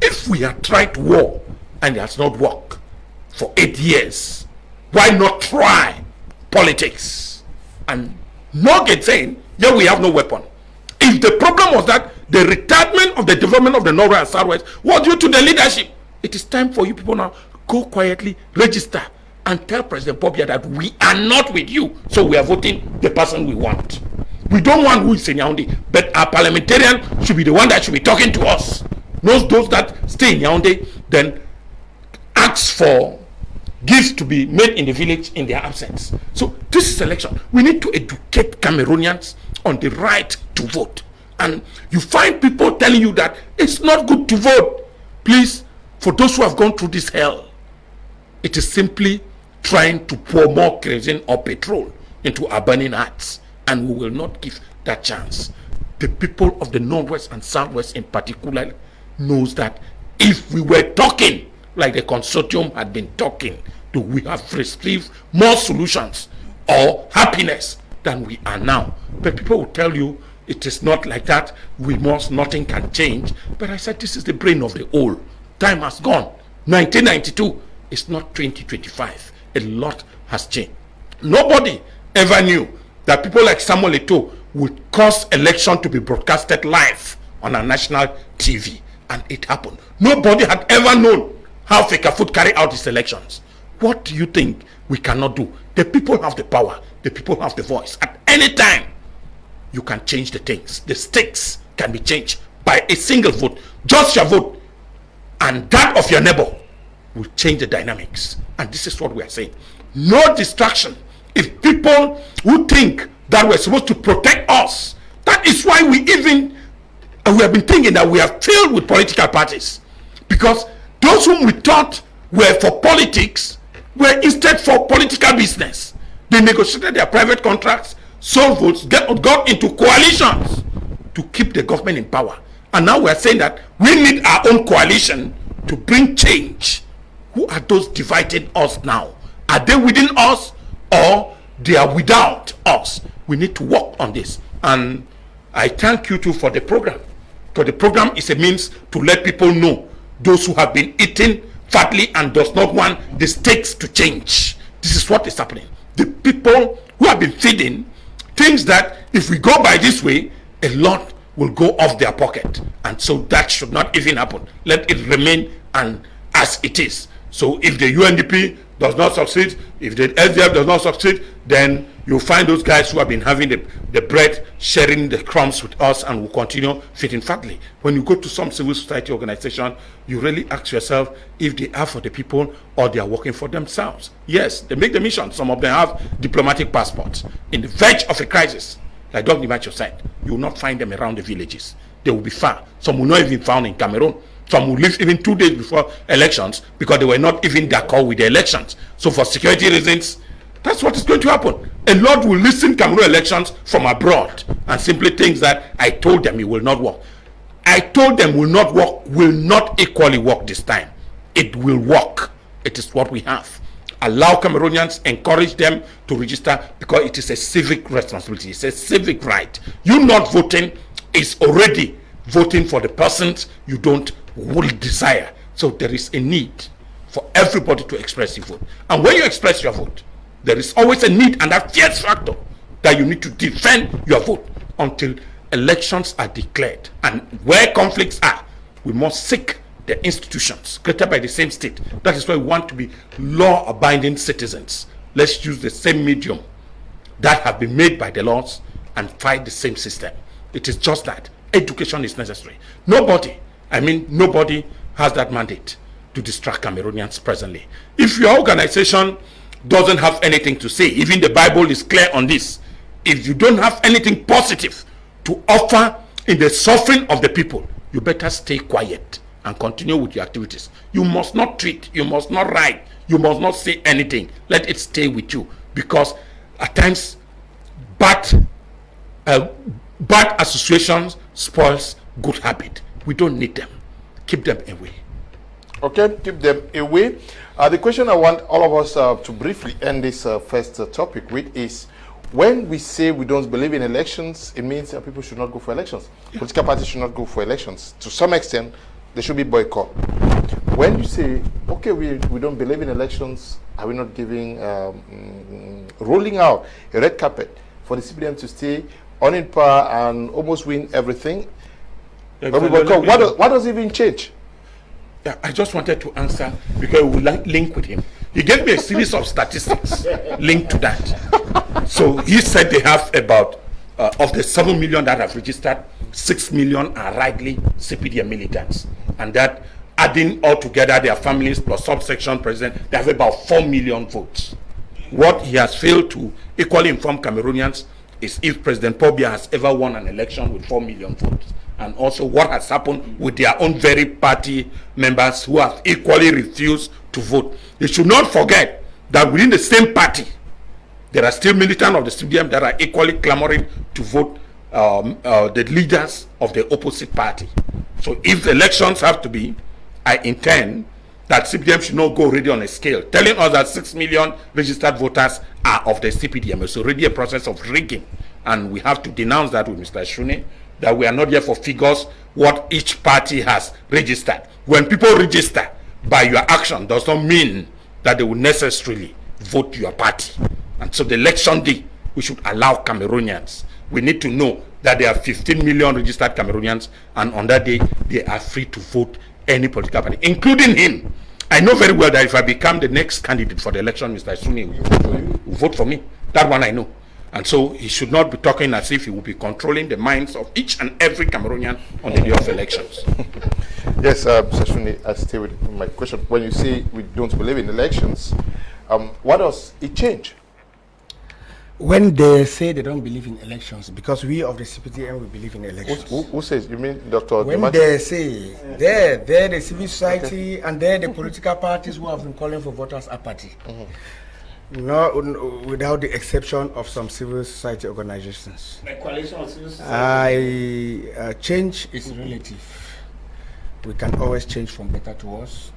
if we have tried war and it has not worked for 8 years, why not try politics? And Morgan saying, yeah, we have no weapon. If the problem was that the retardment of the development of the North and Southwest was due to the leadership, it is time for you people now, go quietly, register, and tell President Pobia that we are not with you, so we are voting the person we want. We don't want who is in Yaoundé, but our parliamentarian should be the one that should be talking to us. Not those that stay in Yaoundé, then ask for gifts to be made in the village in their absence. So this is election. We need to educate Cameroonians on the right to vote. And you find people telling you that it's not good to vote. Please, for those who have gone through this hell, it is simply trying to pour more kerosene or petrol into our burning hearts, and we will not give that chance. The people of the Northwest and Southwest in particular knows that if we were talking like the consortium had been talking, do we have received more solutions or happiness than we are now. But people will tell you it is not like that, nothing can change. But I said this is the brain of the old. Time has gone. 1992 is not 2025. A lot has changed. Nobody ever knew that people like Samuel Eto'o would cause election to be broadcasted live on a national TV, and it happened. Nobody had ever known how Fecafoot carry out his elections. What do you think we cannot do? The people have the power. The people have the voice. At any time, you can change the things. The stakes can be changed by a single vote. Just your vote and that of your neighbor will change the dynamics. And this is what we are saying. No distraction. If people who think that we're supposed to protect us, that is why we have been thinking that we are filled with political parties. Because those whom we thought were for politics were instead for political business. They negotiated their private contracts, sold votes, got into coalitions to keep the government in power. And now we're saying that we need our own coalition to bring change. Who are those dividing us now? Are they within us or they are without us? We need to work on this. And I thank you too for the program. Because the program is a means to let people know, those who have been eating fatly and does not want the stakes to change. This is what is happening. The people who have been feeding things that if we go by this way, a lot will go off their pocket. And so that should not even happen. Let it remain as it is. So if the UNDP does not succeed, if the SDF does not succeed, then you'll find those guys who have been having the bread, sharing the crumbs with us, and will continue feeding fatly. When you go to some civil society organization, you really ask yourself if they are for the people or they are working for themselves. Yes, they make the mission. Some of them have diplomatic passports. In the verge of a crisis, like Dr. Ndimancho said, you will not find them around the villages. They will be far. Some will not even be found in Cameroon. Some will leave even 2 days before elections because they were not even d'accord with the elections. So for security reasons, that's what is going to happen. A lot will listen Cameroon elections from abroad and simply think that I told them it will not work. I told them will not work, will not equally work this time. It will work. It is what we have. Allow Cameroonians, encourage them to register because it is a civic responsibility. It's a civic right. You not voting is already voting for the persons you don't will desire. So there is a need for everybody to express your vote. And when you express your vote, there is always a need and that fierce factor that you need to defend your vote until elections are declared. And where conflicts are, we must seek the institutions created by the same state. That is why we want to be law-abiding citizens. Let's use the same medium that have been made by the laws and fight the same system. It is just that. Education is necessary. Nobody has that mandate to distract Cameroonians presently. If your organization doesn't have anything to say. Even the Bible is clear on this. If you don't have anything positive to offer in the suffering of the people, you better stay quiet and continue with your activities. You must not tweet, you must not write, you must not say anything. Let it stay with you, because at times bad associations spoils good habit. We don't need them. Keep them away. Okay, keep them away. The question I want all of us to briefly end this first topic with is, when we say we don't believe in elections, it means that people should not go for elections. Yeah. Political parties should not go for elections. To some extent, there should be boycott. When you say, okay, we don't believe in elections, are we not giving, rolling out a red carpet for the CPDM to stay on in power and almost win everything? Yeah, but we boycott. What does it even change? Yeah, I just wanted to answer because we will link with him. He gave me a series of statistics linked to that. So he said they have about, of the 7 million that have registered, 6 million are rightly CPDM militants. And that, adding all together their families plus subsection president, they have about 4 million votes. What he has failed to equally inform Cameroonians is if President Paul Biya has ever won an election with 4 million votes. And also what has happened with their own very party members who have equally refused to vote. You should not forget that within the same party, there are still militants of the CPDM that are equally clamoring to vote the leaders of the opposite party. So if the elections have to be, I intend that CPDM should not go already on a scale, telling us that 6 million registered voters are of the CPDM. It's already a process of rigging. And we have to denounce that with Mr. Shuneh, that we are not here for figures what each party has registered. When people register by your action does not mean that they will necessarily vote your party. And so the election day, we should allow Cameroonians. We need to know that there are 15 million registered Cameroonians, and on that day, they are free to vote any political party, including him. I know very well that if I become the next candidate for the election, Mr. Shuneh will vote for me. That one I know. And so he should not be talking as if he will be controlling the minds of each and every Cameroonian on the day of elections. Yes, Mr. Shuneh, I stay with my question. When you say we don't believe in elections, what does it change? When they say they don't believe in elections, because we of the CPDM, we believe in elections. Who says? You mean Dr. When Ndimancho? they say they're the civil society, and they're the political parties who have been calling for voters apathy. No, without the exception of some civil society organizations. The coalition of civil society. Change is relative. We can always change from better to worse.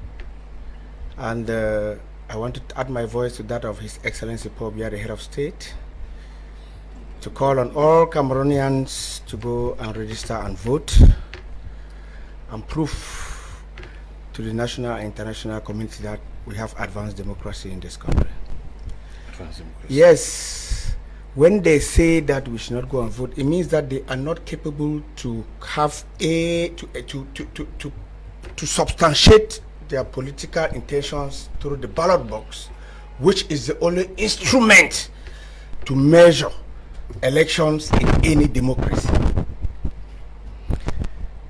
And I want to add my voice to that of His Excellency Paul Biya, the head of state, to call on all Cameroonians to go and register and vote and prove to the national and international community that we have advanced democracy in this country. Yes, when they say that we should not go and vote, it means that they are not capable to have to substantiate their political intentions through the ballot box, which is the only instrument to measure elections in any democracy.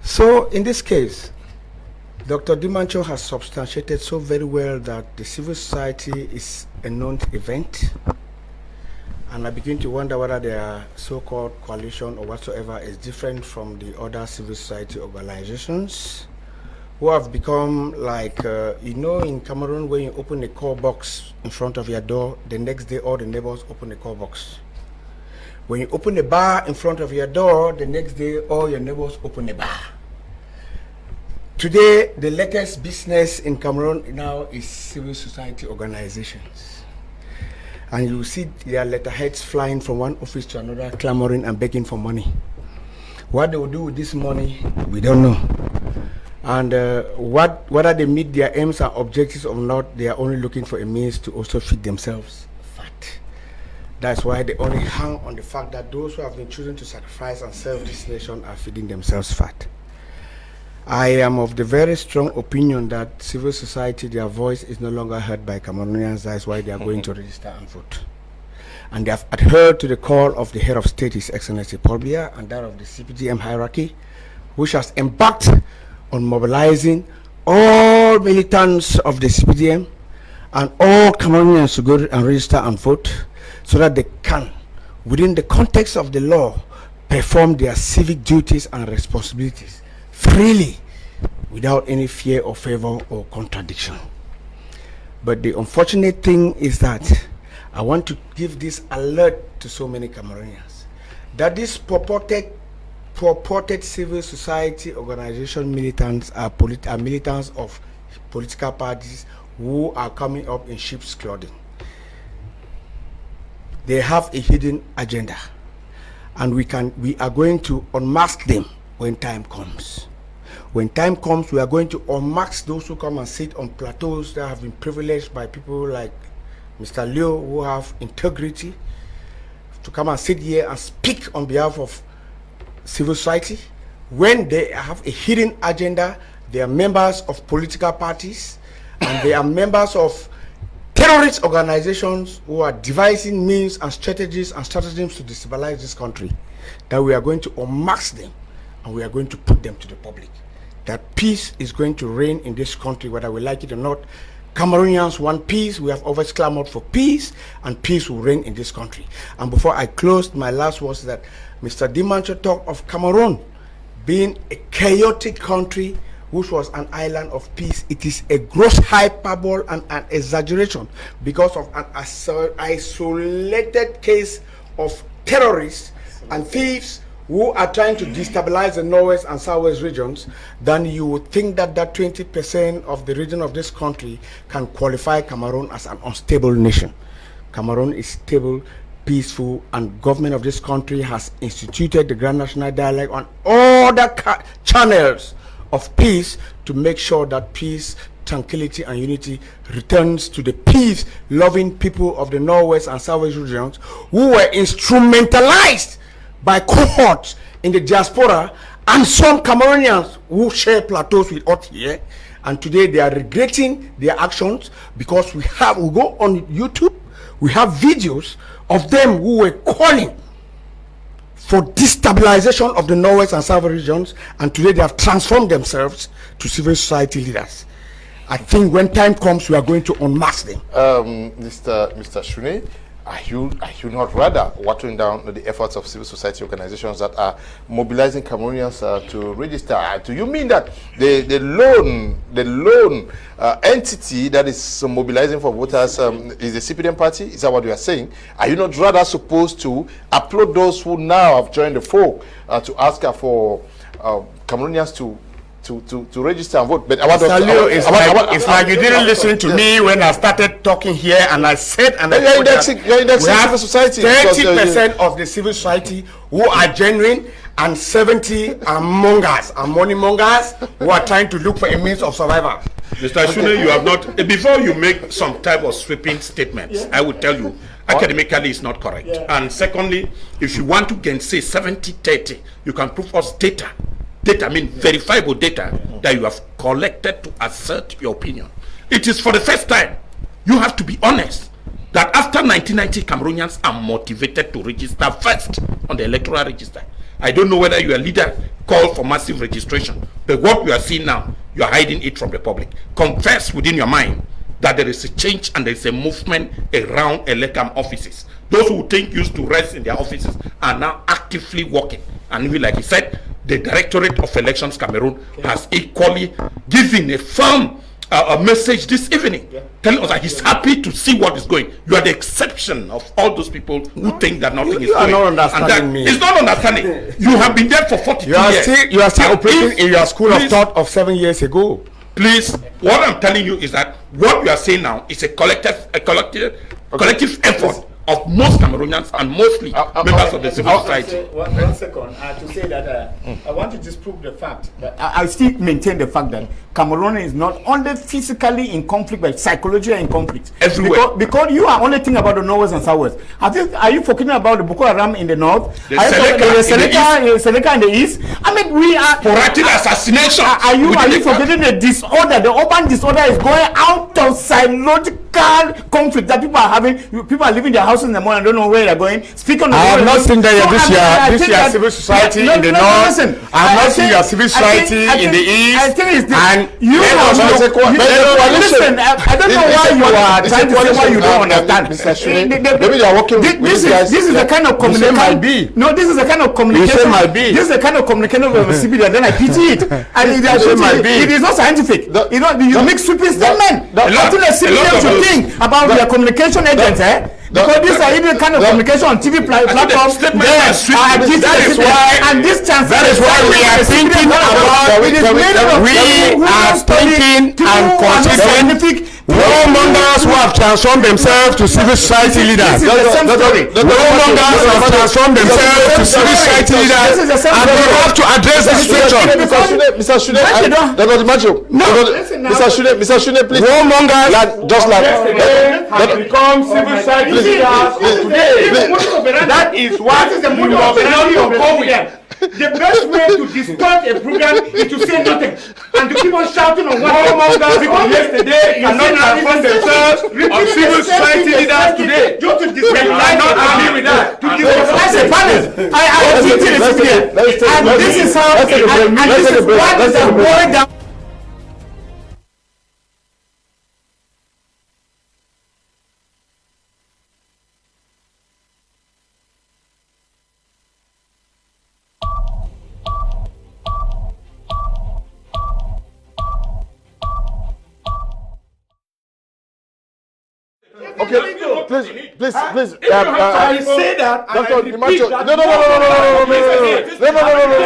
So in this case, Dr. Ndimancho has substantiated so very well that the civil society is a known event, and I begin to wonder whether their so-called coalition or whatsoever is different from the other civil society organizations who have become like, you know, in Cameroon, when you open a call box in front of your door, the next day all the neighbors open a call box. When you open a bar in front of your door, the next day all your neighbors open a bar. Today, the latest business in Cameroon now is civil society organizations. And you see their letterheads flying from one office to another, clamoring and begging for money. What they will do with this money, we don't know. And whether they meet their aims and objectives or not, they are only looking for a means to also feed themselves fat. That's why they only hang on the fact that those who have been chosen to sacrifice and serve this nation are feeding themselves fat. I am of the very strong opinion that civil society, their voice is no longer heard by Cameroonians. That's why they are going to register and vote. And they have adhered to the call of the head of state, His Excellency Paul Biya, and that of the CPDM hierarchy, which has embarked on mobilizing all militants of the CPDM and all Cameroonians to go and register and vote so that they can, within the context of the law, perform their civic duties and responsibilities freely without any fear or favor or contradiction. But the unfortunate thing is that I want to give this alert to so many Cameroonians that these purported civil society organization militants are militants of political parties who are coming up in sheep's clothing. They have a hidden agenda, and we are going to unmask them when time comes. When time comes, we are going to unmask those who come and sit on plateaus that have been privileged by people like Mr. Leo, who have integrity, to come and sit here and speak on behalf of civil society. When they have a hidden agenda, they are members of political parties and they are members of terrorist organizations who are devising means and strategies and stratagems to destabilize this country, that we are going to unmask them and we are going to put them to the public. That peace is going to reign in this country, whether we like it or not. Cameroonians want peace. We have always clamored for peace, and peace will reign in this country. And before I closed, my last was that Mr. Ndimancho talked of Cameroon being a chaotic country which was an island of peace. It is a gross hyperbole and an exaggeration because of an isolated case of terrorists and thieves who are trying to destabilize the northwest and southwest regions. Then you would think that 20% of the region of this country can qualify Cameroon as an unstable nation. Cameroon is stable, peaceful, and government of this country has instituted the Grand National Dialogue on all the channels of peace to make sure that peace, tranquility, and unity returns to the peace-loving people of the northwest and southwest regions who were instrumentalized by cohorts in the diaspora and some Cameroonians who share plateaus with us here, and today they are regretting their actions because we go on YouTube, we have videos of them who were calling for destabilization of the northwest and southern regions, and today they have transformed themselves to civil society leaders. I think when time comes, we are going to unmask them. Mr. Shuneh, are you not rather watering down the efforts of civil society organizations that are mobilizing Cameroonians to register? Do you mean that the lone entity that is mobilizing for voters is the CPDM party? Is that what you are saying? Are you not rather supposed to applaud those who now have joined the fold to ask for Cameroonians to register and vote? But it's like you didn't listen to me when I started talking here, and I said, and I you're indexing civil society. 30% of the civil society who are genuine, and 70 are mongers and money mongers who are trying to look for a means of survival. Mr. Shuneh, you have not, before you make some type of sweeping statements, I will tell you, academically it's not correct. And secondly, if you want to say 70-30, you can prove us data, I mean verifiable data that you have collected to assert your opinion. It is for the first time. You have to be honest that after 1990, Cameroonians are motivated to register first on the electoral register. I don't know whether your leader called for massive registration, but what we are seeing now, you are hiding it from the public. Confess within your mind that there is a change and there is a movement around Elecam offices. Those who think used to rest in their offices are now actively working. And even like he said, the Directorate of Elections Cameroon has equally given a firm a message this evening, telling us that he's happy to see what is going. You are the exception of all those people who think that nothing is going. You are not understanding me. It's not understanding. You have been there for 42 years. You are still operating in your school of thought of 7 years ago. Please, what I'm telling you is that what you are saying now is a collective effort of most Cameroonians and mostly members of the civil society. One second, to say that I want to disprove the fact that I still maintain the fact that Cameroon is not only physically in conflict but psychologically in conflict. Everywhere. Because you are only thinking about the northwest and southwest. Are you forgetting about the Boko Haram in the north? The Seneca in the east? I mean, we are sporadic assassination. Are you forgetting the disorder? The urban disorder is going out of psychological political conflict that people are having. People are leaving their houses in the morning and don't know where they're going. Speak on the I have not seen that so this year civil society in the north. I have not seen your civil society in the east. I think it's and you listen, I don't know why you are trying to say why you don't understand. Maybe they are working with this is the kind of communication. No, this is the kind of communication. This is the kind of communication of CPD, and then I pity it. And it is not scientific. You make stupid statement. I think the CPDM should think about their communication agents, because these are even kind of communication on TV platforms. That is why we are thinking about. We are thinking and considering warmongers who have transformed themselves to civil society leaders. Warmongers who have transformed themselves to civil society leaders, and we have to address the situation. Mr. Shuneh, Mr. Shuneh, please. Warmongers just like have become civil society leaders today. That is what you must not go with. The best way to distort a program is to say nothing and to keep on shouting on one warmongers from yesterday cannot transform themselves of civil society leaders today. Just to We cannot agree with that. As a panel, I think it is here, and this is how, and this is what is going down. Okay, please. I say that. Dr. Ndimancho, no.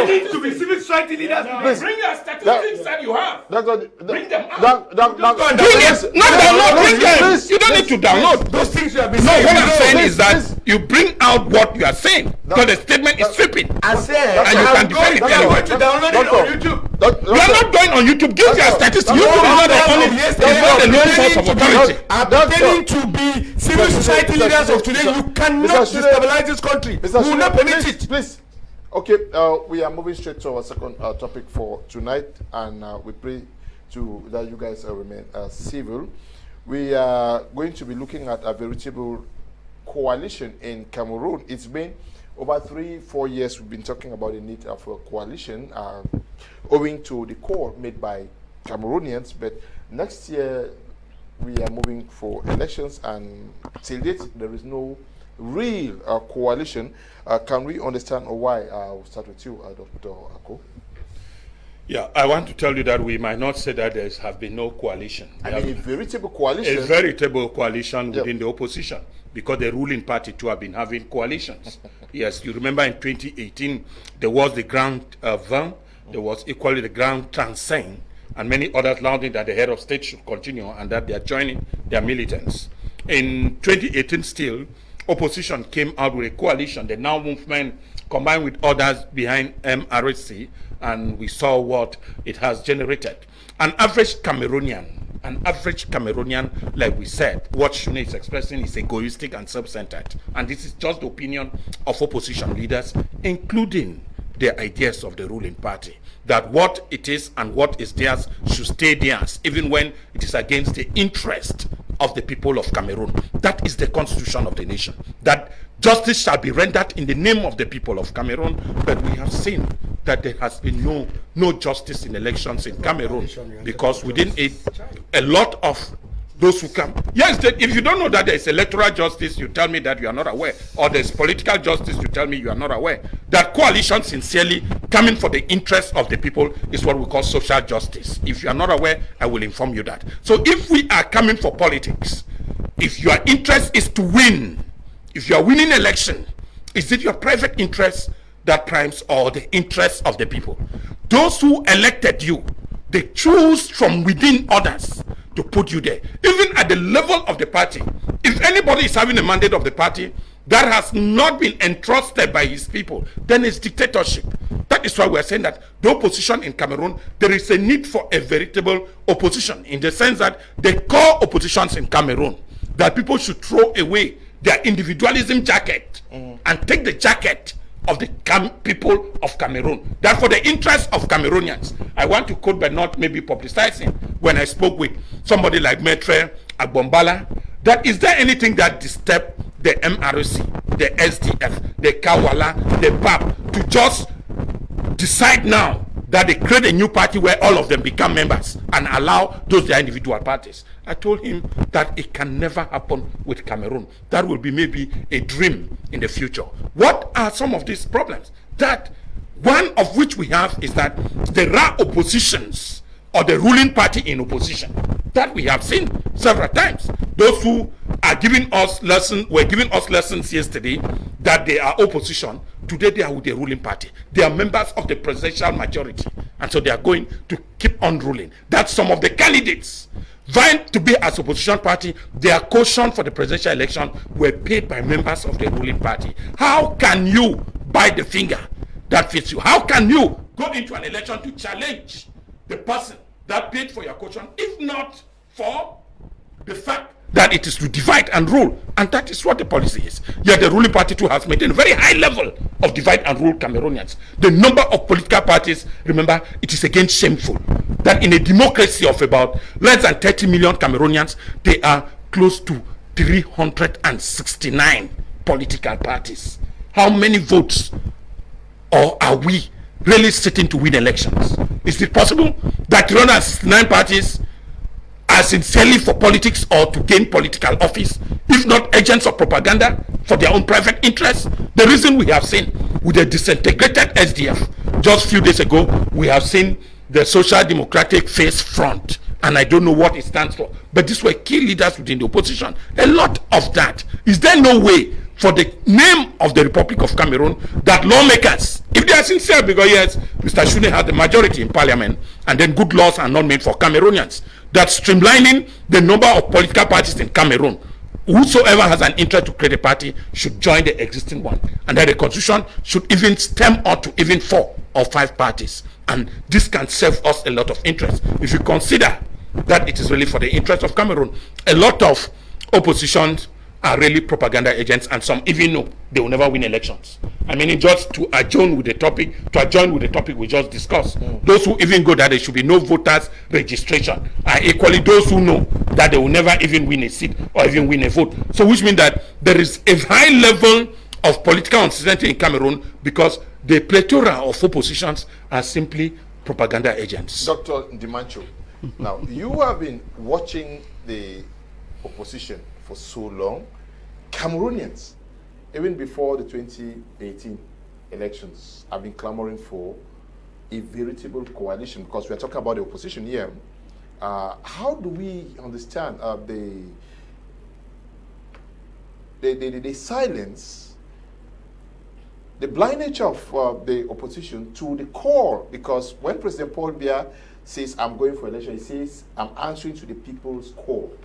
Need to be civil society leaders. Bring your statistics that you have. Bring them out. Bring them. You don't need to download those things you have been saying. saying. What I'm saying is that you bring out what you are saying, because the statement is sweeping. I said, and you can defend it anyway. To download it on YouTube. You are not going on YouTube. Give your statistics. YouTube is not the only source of authority. I'm pretending to be civil society leaders of today. You cannot destabilize this country. We will not permit it. Please. Okay, we are moving straight to our second topic for tonight, and we pray that you guys remain civil. We are going to be looking at a veritable coalition in Cameroon. It's been over 3-4 years we've been talking about the need of a coalition, owing to the call made by Cameroonians. But next year we are moving for elections, and till date there is no real coalition. Can we understand why? We'll start with you, Dr. Ako. Yeah, I want to tell you that we might not say that there have been no coalition. I mean, a veritable coalition. A veritable coalition within the opposition, because the ruling party too have been having coalitions. Yes, you remember in 2018, there was the Grand Vin, there was equally the Grand Transcend, and many others lauding that the head of state should continue and that they are joining their militants. In 2018 still, opposition came out with a coalition, the Now Movement, combined with others behind MRC, and we saw what it has generated. An average Cameroonian, like we said, what Shuneh is expressing is egoistic and self-centered. And this is just the opinion of opposition leaders, including the ideas of the ruling party, that what it is and what is theirs should stay theirs, even when it is against the interest of the people of Cameroon. That is the constitution of the nation, that justice shall be rendered in the name of the people of Cameroon. But we have seen that there has been no justice in elections in Cameroon, because within a lot of those who come. Yes, if you don't know that there is electoral justice, you tell me that you are not aware. Or there's political justice, you tell me you are not aware. That coalition sincerely coming for the interests of the people is what we call social justice. If you are not aware, I will inform you that. So if we are coming for politics, if your interest is to win, if you are winning election, is it your private interest that primes or the interests of the people? Those who elected you, they choose from within others to put you there. Even at the level of the party, if anybody is having a mandate of the party that has not been entrusted by his people, then it's dictatorship. That is why we are saying that the opposition in Cameroon, there is a need for a veritable opposition, in the sense that the core oppositions in Cameroon, that people should throw away their individualism jacket and take the jacket of the people of Cameroon. That for the interest of Cameroonians, I want to quote, but not maybe publicizing, when I spoke with somebody like Maitre Agbombala, that is there anything that disturbed the MRC, the SDF, the Kawala, the BAP to just decide now that they create a new party where all of them become members and allow those their individual parties? I told him that it can never happen with Cameroon. That will be maybe a dream in the future. What are some of these problems? That one of which we have is that there are oppositions or the ruling party in opposition. That we have seen several times. Those who are giving us lessons, were giving us lessons yesterday that they are opposition. Today they are with the ruling party. They are members of the presidential majority. And so they are going to keep on ruling. That's some of the candidates vying to be as opposition party. Their caution for the presidential election were paid by members of the ruling party. How can you bite the finger that fits you? How can you go into an election to challenge the person that paid for your caution, if not for the fact that it is to divide and rule? And that is what the policy is. Yet the ruling party too has maintained a very high level of divide and rule Cameroonians. The number of political parties, remember, it is again shameful that in a democracy of about less than 30 million Cameroonians, there are close to 369 political parties. How many votes or are we really sitting to win elections? Is it possible that 369 parties are sincerely for politics or to gain political office, if not agents of propaganda for their own private interests? The reason we have seen with the disintegrated SDF, just a few days ago, we have seen the Social Democratic Face Front, and I don't know what it stands for, but these were key leaders within the opposition. A lot of that. Is there no way for the name of the Republic of Cameroon that lawmakers, if they are sincere, because yes, Mr. Shuneh had the majority in parliament, and then good laws are not made for Cameroonians, that streamlining the number of political parties in Cameroon, whosoever has an interest to create a party should join the existing one, and that the constitution should even stem out to even 4 or 5 parties, and this can serve us a lot of interest. If you consider that it is really for the interest of Cameroon, a lot of oppositions are really propaganda agents, and some even know they will never win elections. I mean, just to adjourn with the topic, we just discussed. Those who even go that there should be no voters registration are equally those who know that they will never even win a seat or even win a vote. So which means that there is a high level of political uncertainty in Cameroon because the plethora of oppositions are simply propaganda agents. Dr. Ndimancho, now you have been watching the opposition for so long. Cameroonians, even before the 2018 elections, have been clamoring for a veritable coalition, because we are talking about the opposition here. How do we understand the silence, the blind nature of the opposition to the core? Because when President Paul Biya says, I'm going for election, he says, I'm answering to the people's call.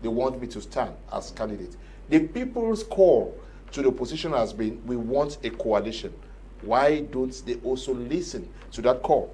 They want me to stand as candidate. The people's call to the opposition has been, we want a coalition. Why don't they also listen to that call?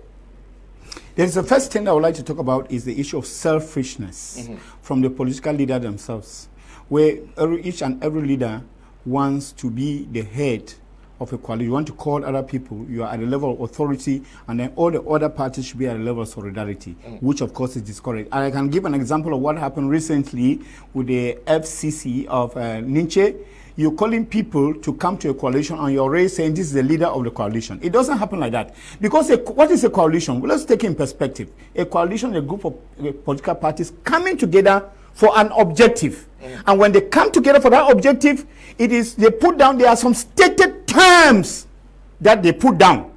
There's the first thing I would like to talk about is the issue of selfishness from the political leader themselves, where each and every leader wants to be the head of a coalition. You want to call other people, you are at the level of authority, and then all the other parties should be at a level of solidarity, which of course is discouraged. And I can give an example of what happened recently with the FCC of Ninche. You're calling people to come to a coalition and you're already saying this is the leader of the coalition. It doesn't happen like that. Because what is a coalition? Well, let's take it in perspective. A coalition, a group of political parties coming together for an objective. And when they come together for that objective, there are some stated terms that they put down.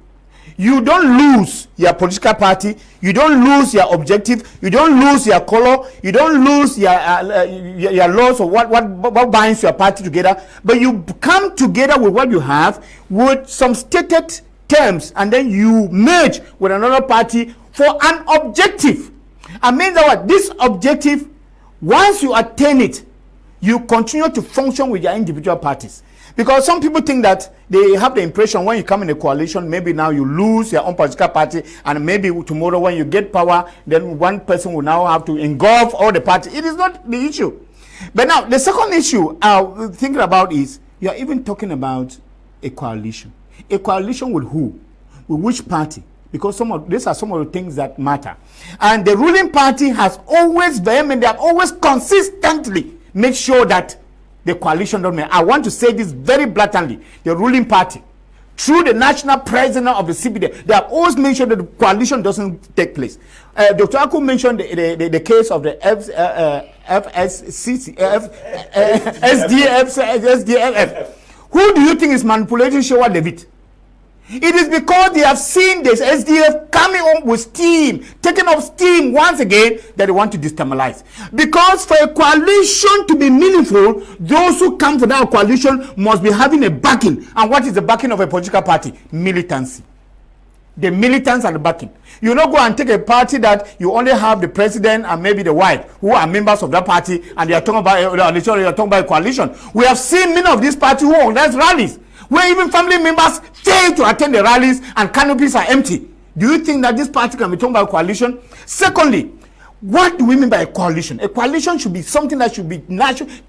You don't lose your political party, you don't lose your objective, you don't lose your color, you don't lose your laws or what binds your party together, but you come together with what you have with some stated terms, and then you merge with another party for an objective. I mean that what this objective, once you attain it, you continue to function with your individual parties. Because some people think that they have the impression when you come in a coalition, maybe now you lose your own political party, and maybe tomorrow when you get power, then one person will now have to engulf all the party. It is not the issue. But now, the second issue I'm thinking about is, you are even talking about a coalition. A coalition with who? With which party? Because these are some of the things that matter. And the ruling party has always vehemently, they have always consistently make sure that the coalition don't make. I want to say this very blatantly. The ruling party, through the national president of the CPDM, they have always made sure that the coalition doesn't take place. Dr. Aku mentioned the case of the SDF. Who do you think is manipulating Shewa David? It is because they have seen this SDF coming on with steam, taking up steam once again, that they want to destabilize. Because for a coalition to be meaningful, those who come for that coalition must be having a backing. And what is the backing of a political party? Militancy. The militants are the backing. You not go and take a party that you only have the president and maybe the wife who are members of that party, and they are talking about a coalition. We have seen many of these parties who organize rallies, where even family members fail to attend the rallies and canopies are empty. Do you think that this party can be talking about coalition? Secondly, what do we mean by a coalition? A coalition should be something that should be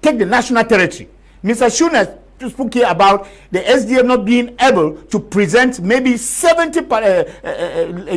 take the national territory. Mr. Shuneh spoke here about the SDF not being able to present maybe 70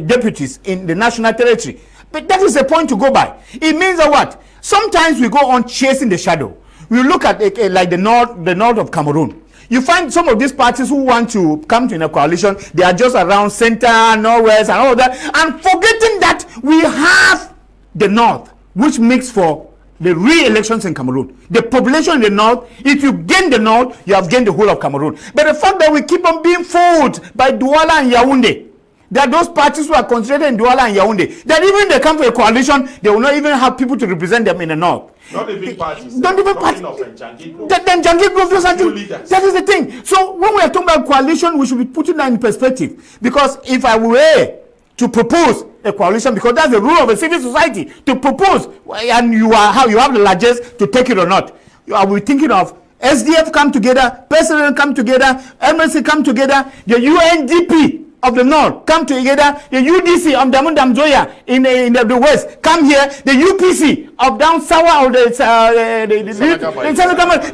deputies in the national territory. But that is the point to go by. It means that what? Sometimes we go on chasing the shadow. We look at like the north of Cameroon. You find some of these parties who want to come to in a coalition, they are just around center, northwest, and all that, and forgetting that we have the north, which makes for the re-elections in Cameroon. The population in the north, if you gain the north, you have gained the whole of Cameroon. But the fact that we keep on being fooled by Douala and Yaoundé, that those parties who are concentrated in Douala and Yaoundé, that even if they come for a coalition, they will not even have people to represent them in the north. Not even parties. Not even parties. Then Jangi Group, that is the thing. So when we are talking about coalition, we should be putting that in perspective. Because if I were to propose a coalition, because that's the rule of a civil society, to propose, and you have the largest to take it or not. I will be thinking of SDF come together, President come together, MSC come together, the UNDP of the north come together, the UDC of Damundam Zoya in the west come here, the UPC of down Sawa or the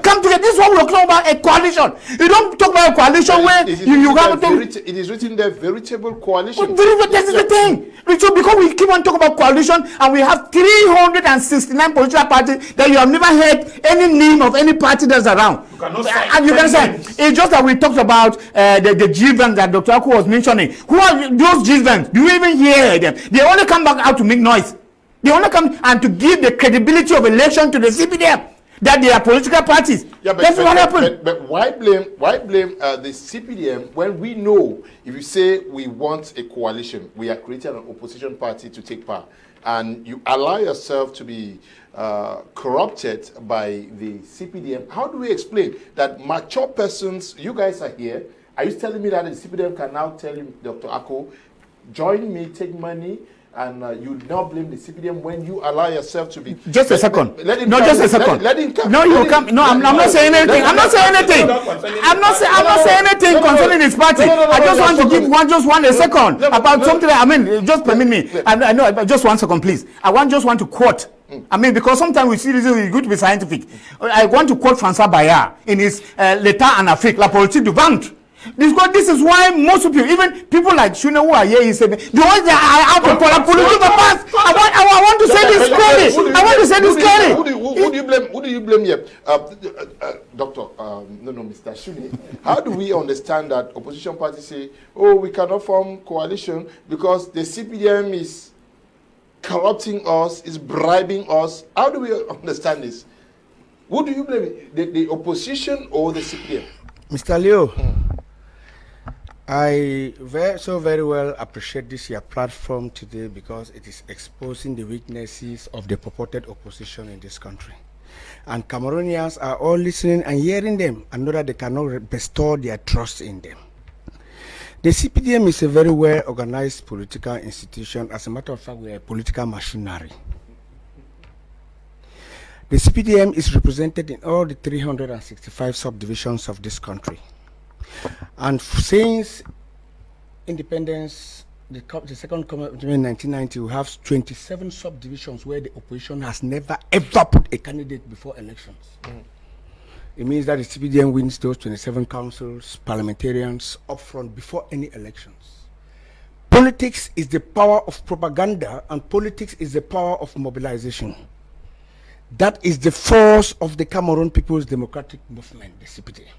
come together. This is what we're talking about, a coalition. You don't talk about a coalition where you have to. It is written there, veritable coalition. That is the thing. So because we keep on talking about coalition, and we have 369 political parties that you have never heard any name of any party that's around. And you can say it's just that we talked about the G-Bank that Dr. Aku was mentioning. Who are those G-Banks? Do you even hear them? They only come back out to make noise. They only come and to give the credibility of election to the CPDM that they are political parties. Yeah, that's what happened. But why blame the CPDM when we know, if you say we want a coalition, we are creating an opposition party to take power, and you allow yourself to be corrupted by the CPDM? How do we explain that mature persons, you guys are here, are you telling me that the CPDM can now tell you, Dr. Ako, join me, take money, and you now blame the CPDM when you allow yourself to be... Just a second. Let him no, come. Just a second. Let him come. No, you come. No, I'm not saying anything. I'm not saying anything. I'm not saying anything concerning his party. I just want to give one a second about something. I mean, just permit me. I know, just 1 second, please. I just want to quote. I mean, because sometimes we see this is good to be scientific. I want to quote François Bayard in his L'État en Afrique, La politique du ventre. This is why most of you, even people like Shuneh who are here, he said, the ones that are out for political past. I want to say this clearly. I want to say this clearly. Who do you blame here? Doctor, Mr. Shuneh. How do we understand that opposition parties say, oh, we cannot form coalition because the CPDM is corrupting us, is bribing us? How do we understand this? Who do you blame? The opposition or the CPDM? Mr. Leo, I very well appreciate this your platform today because it is exposing the weaknesses of the purported opposition in this country. And Cameroonians are all listening and hearing them and know that they cannot bestow their trust in them. The CPDM is a very well organized political institution. As a matter of fact, we are a political machinery. The CPDM is represented in all the 365 subdivisions of this country. And since independence, the second coming in 1990, we have 27 subdivisions where the opposition has never ever put a candidate before elections. It means that the CPDM wins those 27 councils, parliamentarians up front before any elections. Politics is the power of propaganda and politics is the power of mobilization. That is the force of the Cameroon People's Democratic Movement, the CPDM.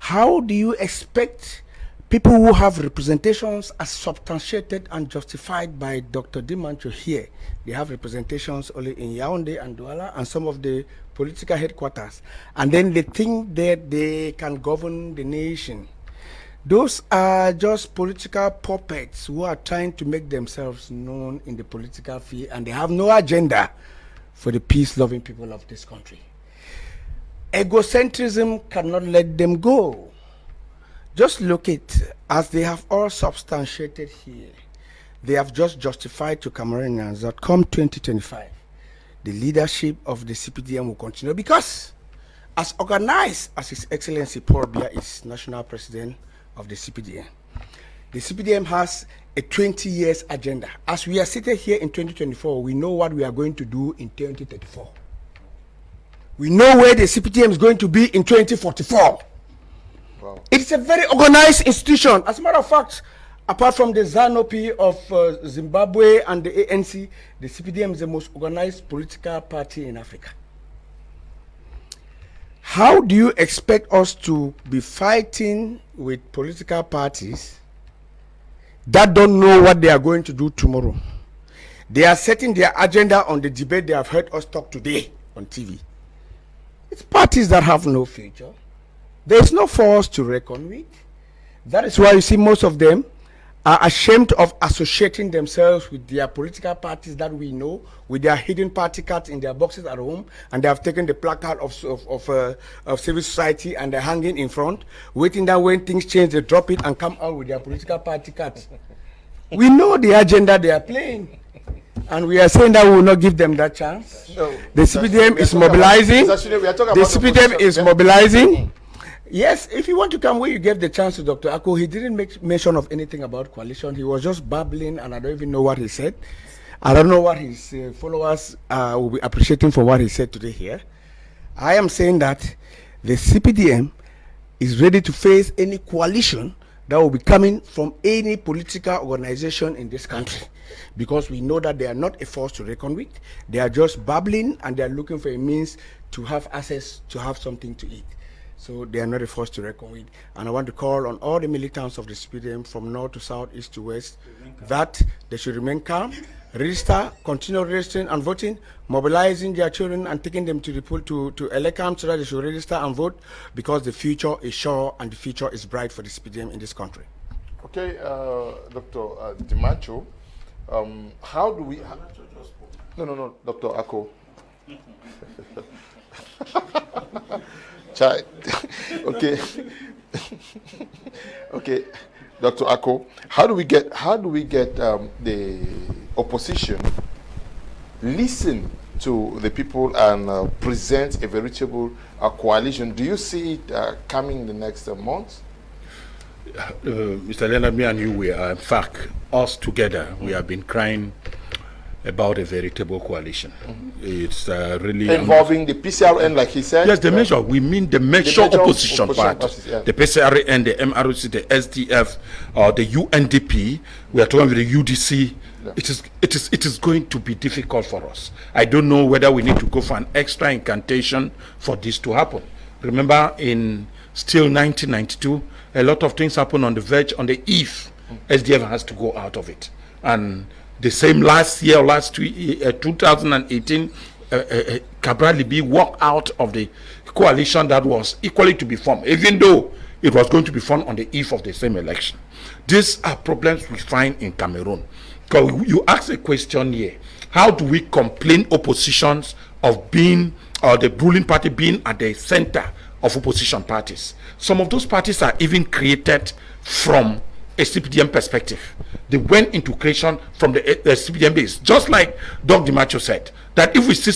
How do you expect people who have representations as substantiated and justified by Dr. Ndimancho here? They have representations only in Yaoundé and Douala and some of the political headquarters. And then they think that they can govern the nation. Those are just political puppets who are trying to make themselves known in the political field, and they have no agenda for the peace-loving people of this country. Egocentrism cannot let them go. Just look at, as they have all substantiated here, they have just justified to Cameroonians that come 2025, the leadership of the CPDM will continue, because as organized as His Excellency Paul Biya is national president of the CPDM has a 20 years agenda. As we are sitting here in 2024, we know what we are going to do in 2034. We know where the CPDM is going to be in 2044. Wow. It's a very organized institution. As a matter of fact, apart from the ZANU-PF of Zimbabwe and the ANC, the CPDM is the most organized political party in Africa. How do you expect us to be fighting with political parties that don't know what they are going to do tomorrow? They are setting their agenda on the debate they have heard us talk today on TV. It's parties that have no future. There is no force to reckon with. That is why you see most of them are ashamed of associating themselves with their political parties that we know, with their hidden party cards in their boxes at home, and they have taken the placard of civil society and they're hanging in front, waiting that when things change, they drop it and come out with their political party cards. We know the agenda they are playing, and we are saying that we will not give them that chance. No, the CPDM is mobilizing. The CPDM is mobilizing. Yes, if you want to come where you gave the chance to Dr. Ako, he didn't make mention of anything about coalition. He was just babbling, and I don't even know what he said. I don't know what his followers will be appreciating for what he said today here. I am saying that the CPDM is ready to face any coalition that will be coming from any political organization in this country, because we know that they are not a force to reckon with. They are just babbling, and they are looking for a means to have access, to have something to eat. So they are not a force to reckon with. And I want to call on all the militants of the CPDM from north to south, east to west, that they should remain calm, register, continue registering and voting, mobilizing their children and taking them to the pool to Electoral so that they should register and vote, because the future is sure and the future is bright for the CPDM in this country. Okay, Dr. Ndimancho, how do we... No, Dr. Ako. Okay. Okay, Dr. Ako, how do we get the opposition listen to the people and present a veritable coalition? Do you see it coming in the next months? Mr. Leonard, me and you, we are, in fact, us together, we have been crying about a veritable coalition. It's really involving the PCRN, like he said. Yes, the measure. We mean the major opposition parties. Yeah. The PCRN, the MRC, the SDF, the UNDP. We are talking with the UDC. Yeah. It is going to be difficult for us. I don't know whether we need to go for an extra incantation for this to happen. Remember, in still 1992, a lot of things happened on the verge, on the eve. SDF has to go out of it. And the same last year, 2018, Cabral Libi walked out of the coalition that was equally to be formed, even though it was going to be formed on the eve of the same election. These are problems we find in Cameroon. Because you ask a question here, how do we complain oppositions of being, or the ruling party being at the center of opposition parties? Some of those parties are even created from a CPDM perspective. They went into creation from the CPDM base, just like Dr. Ndimancho said, that if we see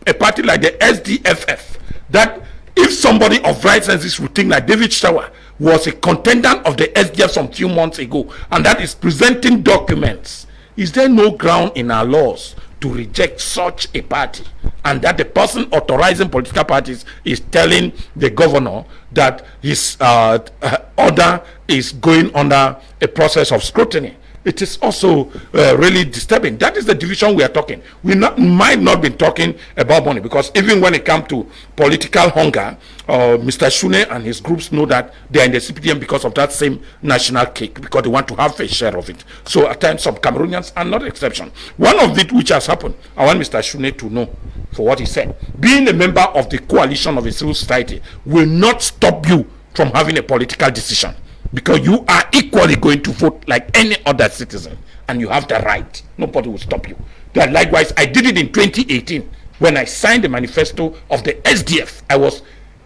a party like the SDFF, that if somebody of right senses would think like David Shower was a contender of the SDF some few months ago, and that is presenting documents, is there no ground in our laws to reject such a party, and that the person authorizing political parties is telling the governor that his order is going under a process of scrutiny? it is also really disturbing. That is the division we are talking. We might not be talking about money, because even when it comes to political hunger, Mr. Shuneh and his groups know that they are in the CPDM because of that same national cake, because they want to have a share of it. So at times some Cameroonians are not exception. One of it which has happened, I want Mr. Shuneh to know for what he said. Being a member of the coalition of a civil society will not stop you from having a political decision, because you are equally going to vote like any other citizen, and you have the right. Nobody will stop you. That likewise, I did it in 2018 when I signed the manifesto of the SDF. I was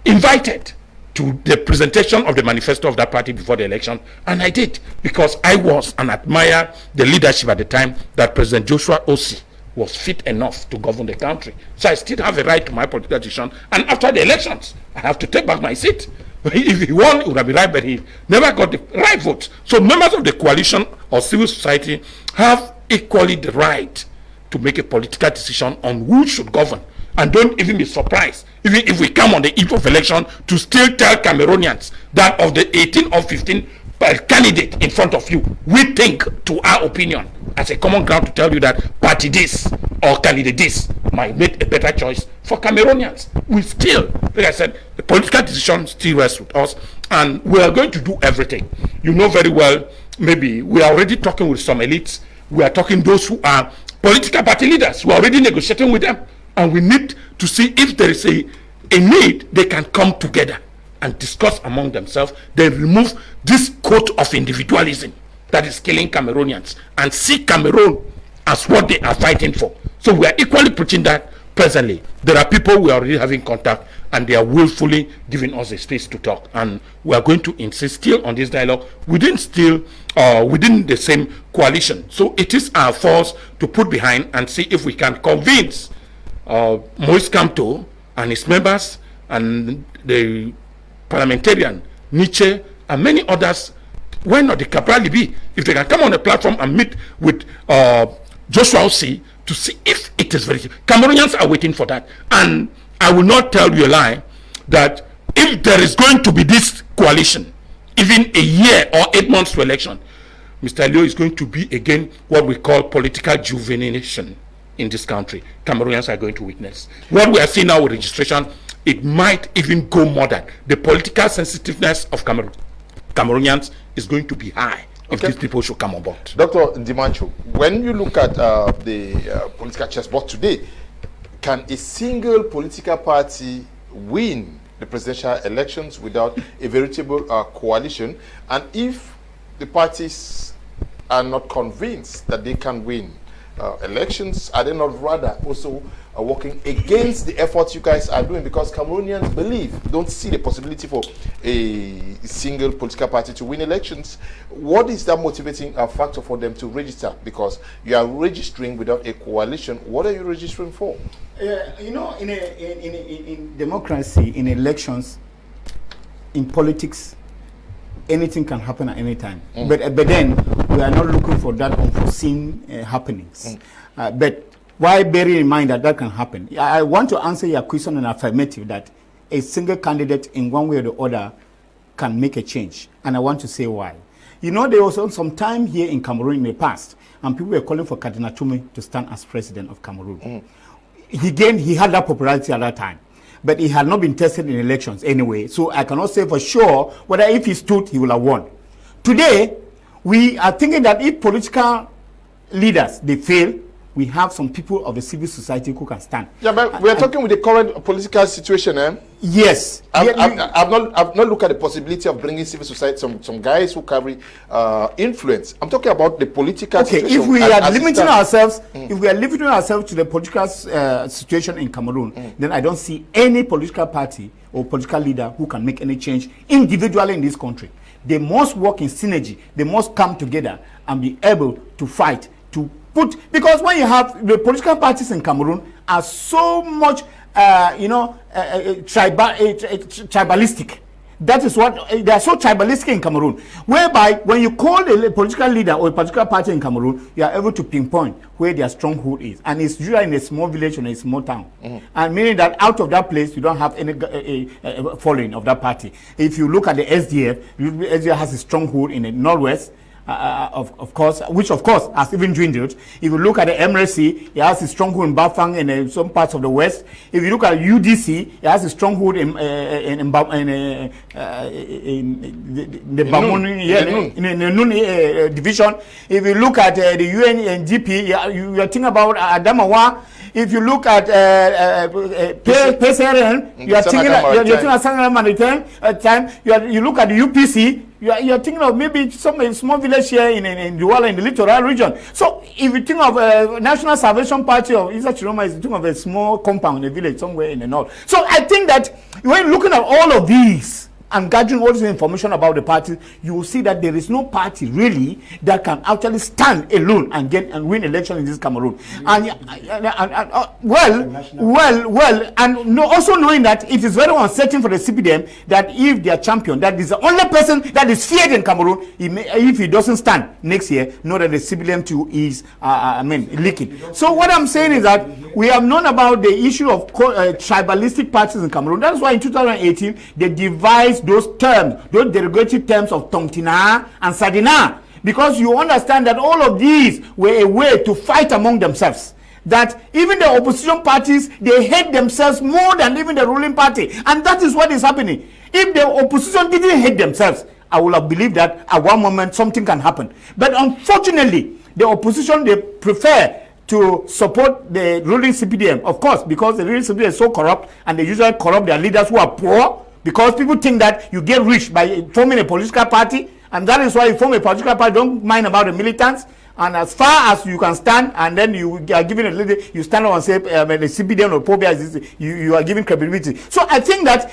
invited to the presentation of the manifesto of that party before the election, and I did, because I was and admire the leadership at the time that President Joshua Osei was fit enough to govern the country. So I still have a right to my political decision, and after the elections, I have to take back my seat. If he won, it would have been right, but he never got the right votes. So members of the coalition or civil society have equally the right to make a political decision on who should govern. And don't even be surprised, even if we come on the eve of election, to still tell Cameroonians that of the 18 or 15 candidate in front of you, we think, to our opinion, as a common ground, to tell you that party this or candidate this might make a better choice for Cameroonians. We still, like I said, the political decision still rests with us, and we are going to do everything. You know very well, maybe we are already talking with some elites. We are talking those who are political party leaders. We are already negotiating with them, and we need to see if there is a need, they can come together and discuss among themselves, then remove this coat of individualism that is killing Cameroonians, and see Cameroon as what they are fighting for. So we are equally preaching that presently. There are people we are already having contact, and they are willfully giving us a space to talk. And we are going to insist still on this dialogue within the same coalition. So it is our force to put behind and see if we can convince Moise Kamto and his members and the parliamentarian Nietzsche and many others. Why not the Cabral Libi, if they can come on a platform and meet with Joshua Osei to see if it is very. Cameroonians are waiting for that. And I will not tell you a lie that if there is going to be this coalition, even a year or 8 months to election, Mr. Leo is going to be again what we call political juvenilation in this country. Cameroonians are going to witness. What we are seeing now with registration, it might even go more than the political sensitiveness of Cameroonians is going to be high if these people should come on board. Dr. Ndimancho, when you look at the political chessboard today, can a single political party win the presidential elections without a veritable coalition? And if the parties are not convinced that they can win elections, are they not rather also working against the efforts you guys are doing? Because Cameroonians don't see the possibility for a single political party to win elections. What is that motivating factor for them to register? Because you are registering without a coalition. What are you registering for? You know, in democracy, in elections, in politics, anything can happen at any time. But then we are not looking for that unforeseen happenings. But why bearing in mind that that can happen? I want to answer your question in affirmative that a single candidate in one way or the other can make a change. And I want to say why. You know, there was some time here in Cameroon in the past, and people were calling for Kardinal Toumé to stand as president of Cameroon. He had that popularity at that time, but he had not been tested in elections anyway. So I cannot say for sure whether if he stood, he will have won. Today, we are thinking that if political leaders, they fail, we have some people of the civil society who can stand. Yeah, but we are talking with the current political situation, eh? Yes. I've not looked at the possibility of bringing civil society, some guys who carry influence. I'm talking about the political situation. If we are limiting ourselves, if we are limiting ourselves to the political situation in Cameroon, then I don't see any political party or political leader who can make any change individually in this country. They must work in synergy. They must come together and be able to fight, to because when you have the political parties in Cameroon are so much, tribalistic. That is what they are, so tribalistic in Cameroon. Whereby when you call a political leader or a political party in Cameroon, you are able to pinpoint where their stronghold is, and it's usually in a small village or in a small town. And meaning that out of that place, you don't have any following of that party. If you look at the SDF, SDF has a stronghold in the northwest. of course, which of course has even dwindled. If you look at the MRC, it has a stronghold in Bafang and some parts of the west. If you look at UDC, it has a stronghold in the Nun division. If you look at the UNGP, you are thinking about Adamawa. If you look at PSRN, you are thinking of time. You look at the UPC, you are thinking of maybe some small village here in Duala in the littoral region. So if you think of National Salvation Party of Isa Chiroma, you think of a small compound in a village somewhere in the north. So I think that when looking at all of these and gathering all this information about the party, you will see that there is no party really that can actually stand alone and win election in this Cameroon. And also knowing that it is very uncertain for the CPDM that if their champion, that is the only person that is feared in Cameroon, if he doesn't stand next year, know that the CPDM too is leaking. So what I'm saying is that we have known about the issue of tribalistic parties in Cameroon. That's why in 2018 they devised those terms, those derogatory terms of Tongtina and Sadina, because you understand that all of these were a way to fight among themselves. That even the opposition parties, they hate themselves more than even the ruling party, and that is what is happening. If the opposition didn't hate themselves, I would have believed that at one moment something can happen. But unfortunately, the opposition, they prefer to support the ruling CPDM, of course, because the ruling CPDM is so corrupt, and they usually corrupt their leaders who are poor, because people think that you get rich by forming a political party, and that is why you form a political party, don't mind about the militants, and as far as you can stand, and then you are given a little, you stand up and say the CPDM or Pobia, you are giving credibility. So I think that,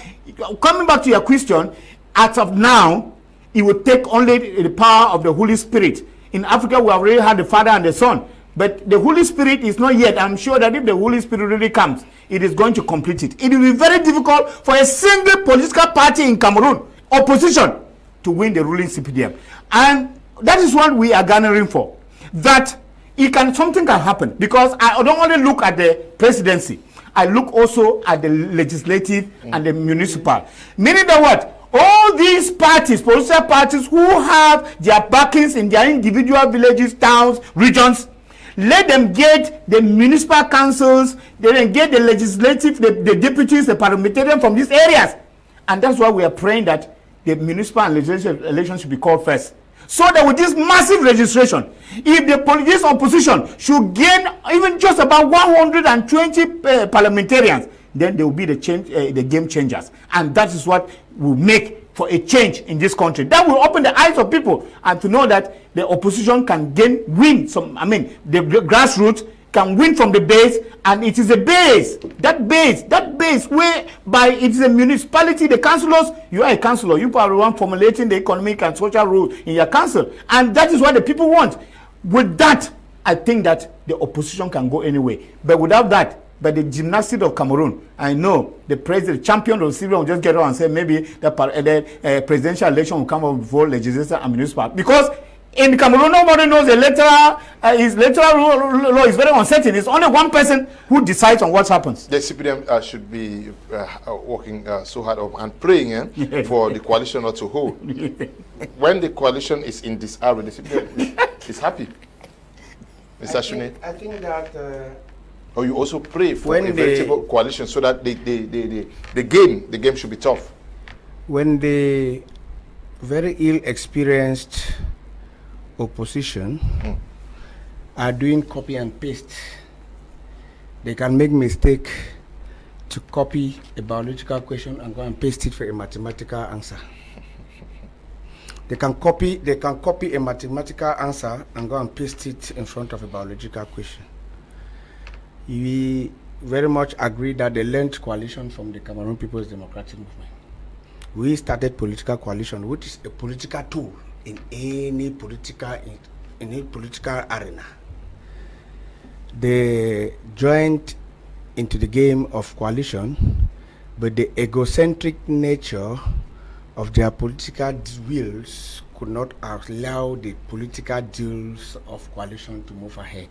coming back to your question, as of now, it would take only the power of the Holy Spirit. In Africa, we have already had the Father and the Son, but the Holy Spirit is not yet. I'm sure that if the Holy Spirit really comes, it is going to complete it. It will be very difficult for a single political party in Cameroon, opposition, to win the ruling CPDM. And that is what we are garnering for. That something can happen. Because I don't only look at the presidency. I look also at the legislative and the municipal. Meaning that what? All these parties, political parties who have their backings in their individual villages, towns, regions, let them get the municipal councils, they then get the legislative, the deputies, the parliamentarians from these areas. And that's why we are praying that the municipal and legislative elections should be called first. So that with this massive registration, if this opposition should gain even just about 120 parliamentarians, then they will be the game changers. And that is what will make for a change in this country. That will open the eyes of people and to know that the opposition can win some, the grassroots can win from the base, and it is a base, that base whereby it is a municipality, the councillors, you are a councillor, you are the one formulating the economic and social rules in your council, and that is what the people want. With that, I think that the opposition can go anywhere. But without that, by the gymnastics of Cameroon, I know the president, champion of Civic will just get out and say maybe the presidential election will come up before legislature and municipal. Because in Cameroon, nobody knows electoral law is very uncertain. It's only one person who decides on what happens. The CPDM should be working so hard and praying for the coalition not to hold. When the coalition is in disarray, the CPDM is happy. Mr. Shuneh? I think that... Or you also pray for a veritable coalition so that the game should be tough. When the very ill-experienced opposition are doing copy and paste, they can make mistake to copy a biological question and go and paste it for a mathematical answer. They can copy a mathematical answer and go and paste it in front of a biological question. We very much agree that the learned coalition from the Cameroon People's Democratic Movement. We started political coalition, which is a political tool in any political arena. They joined into the game of coalition, but the egocentric nature of their political wills could not allow the political deals of coalition to move ahead.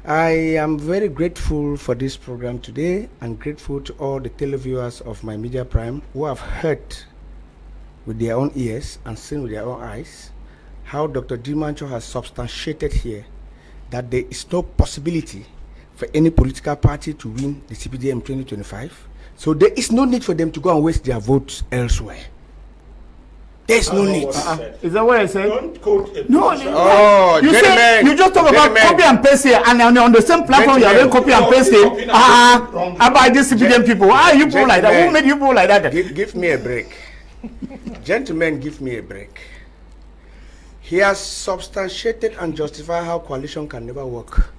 I am very grateful for this program today and grateful to all the televiewers of my Media Prime who have heard with their own ears and seen with their own eyes how Dr. Ndimancho has substantiated here that there is no possibility for any political party to win the CPDM 2025. So there is no need for them to go and waste their votes elsewhere. There is no need. Is that what I said? Don't quote a No, position. Oh, you say you just talk about copy and paste here, and on the same platform you are doing copy and paste it. About these CPDM people. Why are you people like that? Who made you people like that? Give me a break. Gentlemen, give me a break. He has substantiated and justified how coalition can never work.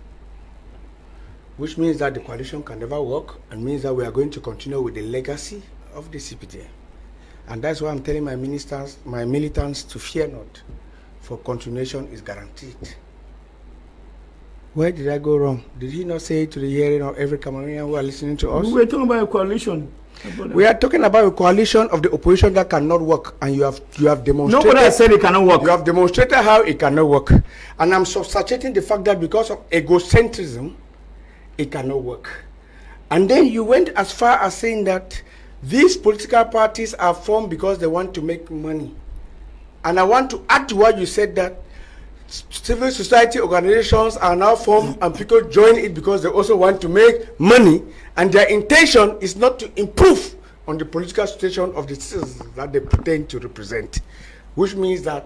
Which means that the coalition can never work, and means that we are going to continue with the legacy of the CPDM. And that's why I'm telling my ministers, my militants, to fear not, for continuation is guaranteed. Where did I go wrong? Did he not say it to the hearing of every Cameroonian who are listening to us? We were talking about a coalition. We are talking about a coalition of the opposition that cannot work, and you have demonstrated. Nobody has said it cannot work. You have demonstrated how it cannot work, and I'm substantiating the fact that because of egocentrism, it cannot work. And then you went as far as saying that these political parties are formed because they want to make money. And I want to add to what you said, that civil society organizations are now formed and people join it because they also want to make money, and their intention is not to improve on the political situation of the citizens that they pretend to represent. Which means that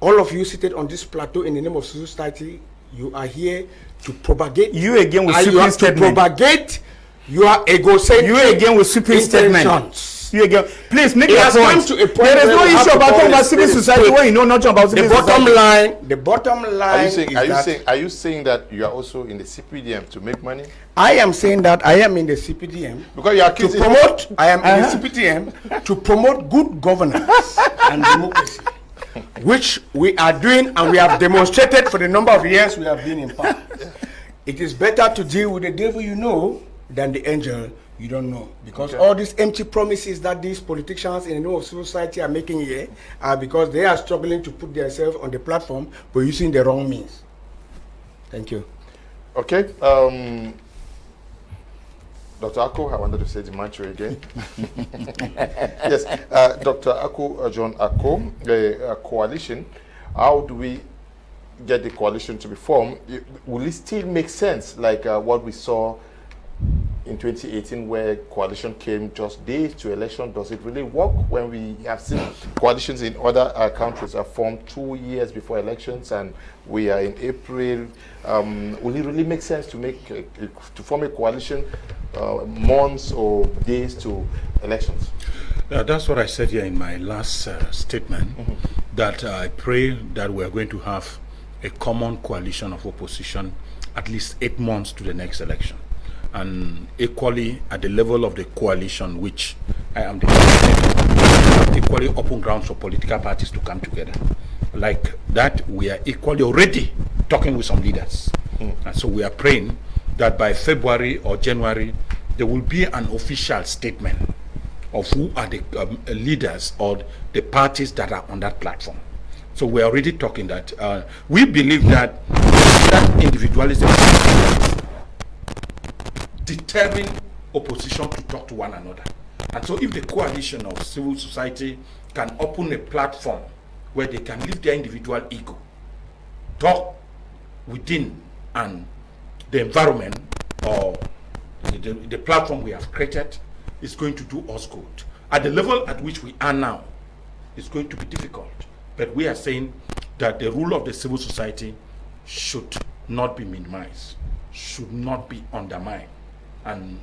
all of you seated on this plateau in the name of civil society, you are here to propagate. You again with you have to propagate your egocentric. You again with sweeping statements. You again, please make it your has point. Come to a point. There is no issue about talking about civil society when you know nothing about civil society. The bottom line. Are you saying that you are also in the CPDM to make money? I am saying that I am in the CPDM because you are accusing to promote. I am in the CPDM to promote good governance and democracy, which we are doing, and we have demonstrated for the number of years we have been in power. It is better to deal with the devil you know than the angel you don't know, because all these empty promises that these politicians in the name of civil society are making here are because they are struggling to put themselves on the platform but using the wrong means. Thank you. Okay. Dr. Ako, I wanted to say Ndimancho again. Yes, Dr. Ako, John Ako, a coalition. How do we get the coalition to be formed? Will it still make sense, like what we saw in 2018, where coalition came just days to election? Does it really work when we have seen coalitions in other countries are formed 2 years before elections, and we are in April? Will it really make sense to to form a coalition months or days to elections? That's what I said here in my last statement, that I pray that we are going to have a common coalition of opposition at least 8 months to the next election. And equally at the level of the coalition, which I am the president, equally open grounds for political parties to come together. Like that, we are equally already talking with some leaders. And so we are praying that by February or January, there will be an official statement of who are the leaders or the parties that are on that platform. So we are already talking that. We believe that individualism determine opposition to talk to one another. And so if the coalition of civil society can open a platform where they can leave their individual ego, talk within and the environment or the platform we have created, is going to do us good. At the level at which we are now, it's going to be difficult. But we are saying that the role of the civil society should not be minimized, should not be undermined. And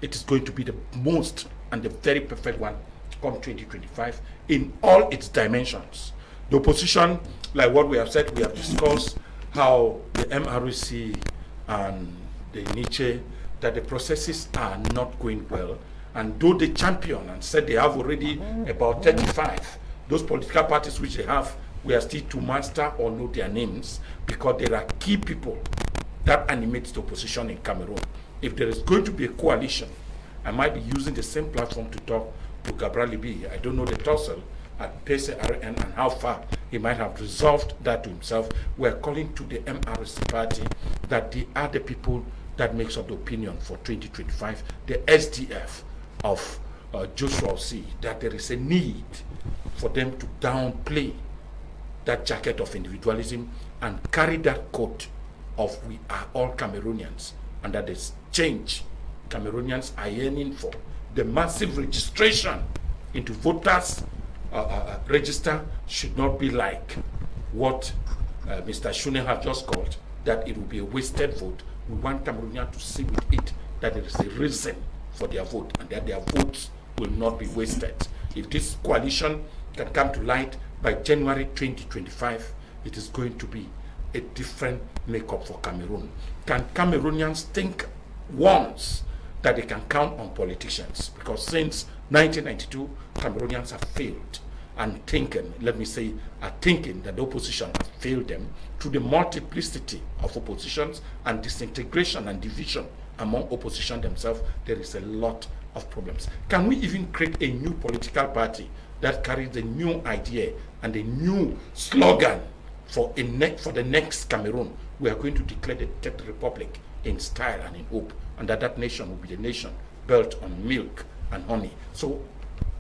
it is going to be the most and the very perfect one come 2025 in all its dimensions. The opposition, like what we have said, we have discussed how the MRC and the Nietzsche, that the processes are not going well. And though they champion and said they have already about 35, those political parties which they have, we are still to master or know their names, because there are key people that animates the opposition in Cameroon. If there is going to be a coalition, I might be using the same platform to talk to Gabriel Libi. I don't know the tussle at PCRN and how far he might have resolved that to himself. We're calling to the MRC party that they are the people that makes up the opinion for 2025, the SDF of Joshua C, that there is a need for them to downplay that jacket of individualism and carry that coat of we are all Cameroonians, and that is change Cameroonians are yearning for. The massive registration into voters register should not be like what Mr. Shuneh has just called, that it will be a wasted vote. We want Cameroonians to see with it that there is a reason for their vote and that their votes will not be wasted. If this coalition can come to light by January 2025, it is going to be a different makeup for Cameroon. Can Cameroonians think once that they can count on politicians? Because since 1992, Cameroonians have failed and thinking, let me say, are thinking that the opposition has failed them through the multiplicity of oppositions and disintegration and division among opposition themselves. There is a lot of problems. Can we even create a new political party that carries a new idea and a new slogan for the next Cameroon? We are going to declare the Third Republic in style and in hope, and that nation will be the nation built on milk and honey. So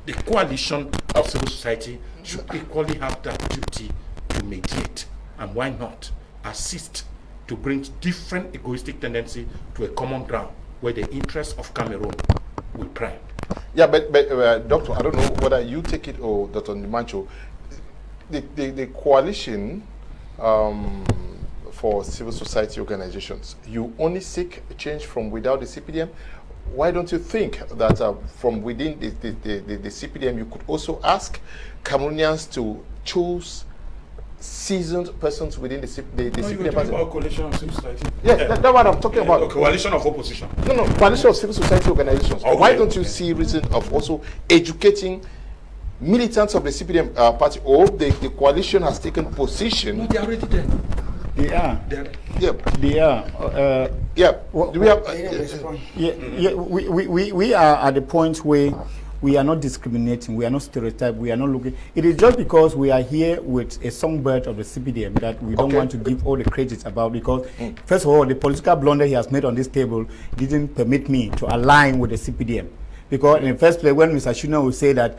the coalition of civil society should equally have that duty to mediate, and why not assist to bring different egoistic tendency to a common ground where the interests of Cameroon will prime. Yeah, but Doctor, I don't know whether you take it or Dr. Ndimancho, the coalition for civil society organizations, you only seek a change from without the CPDM. Why don't you think that from within the CPDM you could also ask Cameroonians to choose seasoned persons within the CPDM? You're talking about coalition of civil society. Yes, that's what I'm talking about. A coalition of opposition. No, coalition of civil society organizations. Okay. Why don't you see reason of also educating militants of the CPDM party, or the coalition has taken position? No, they are already there. They are. Yeah. They are. Yeah. Do we have? We are at the point where we are not discriminating, we are not stereotyping, we are not looking. It is just because we are here with a songbird of the CPDM that we don't want to give all the credits about, because first of all, the political blunder he has made on this table didn't permit me to align with the CPDM. Because in the first place, when Mr. Shuneh will say that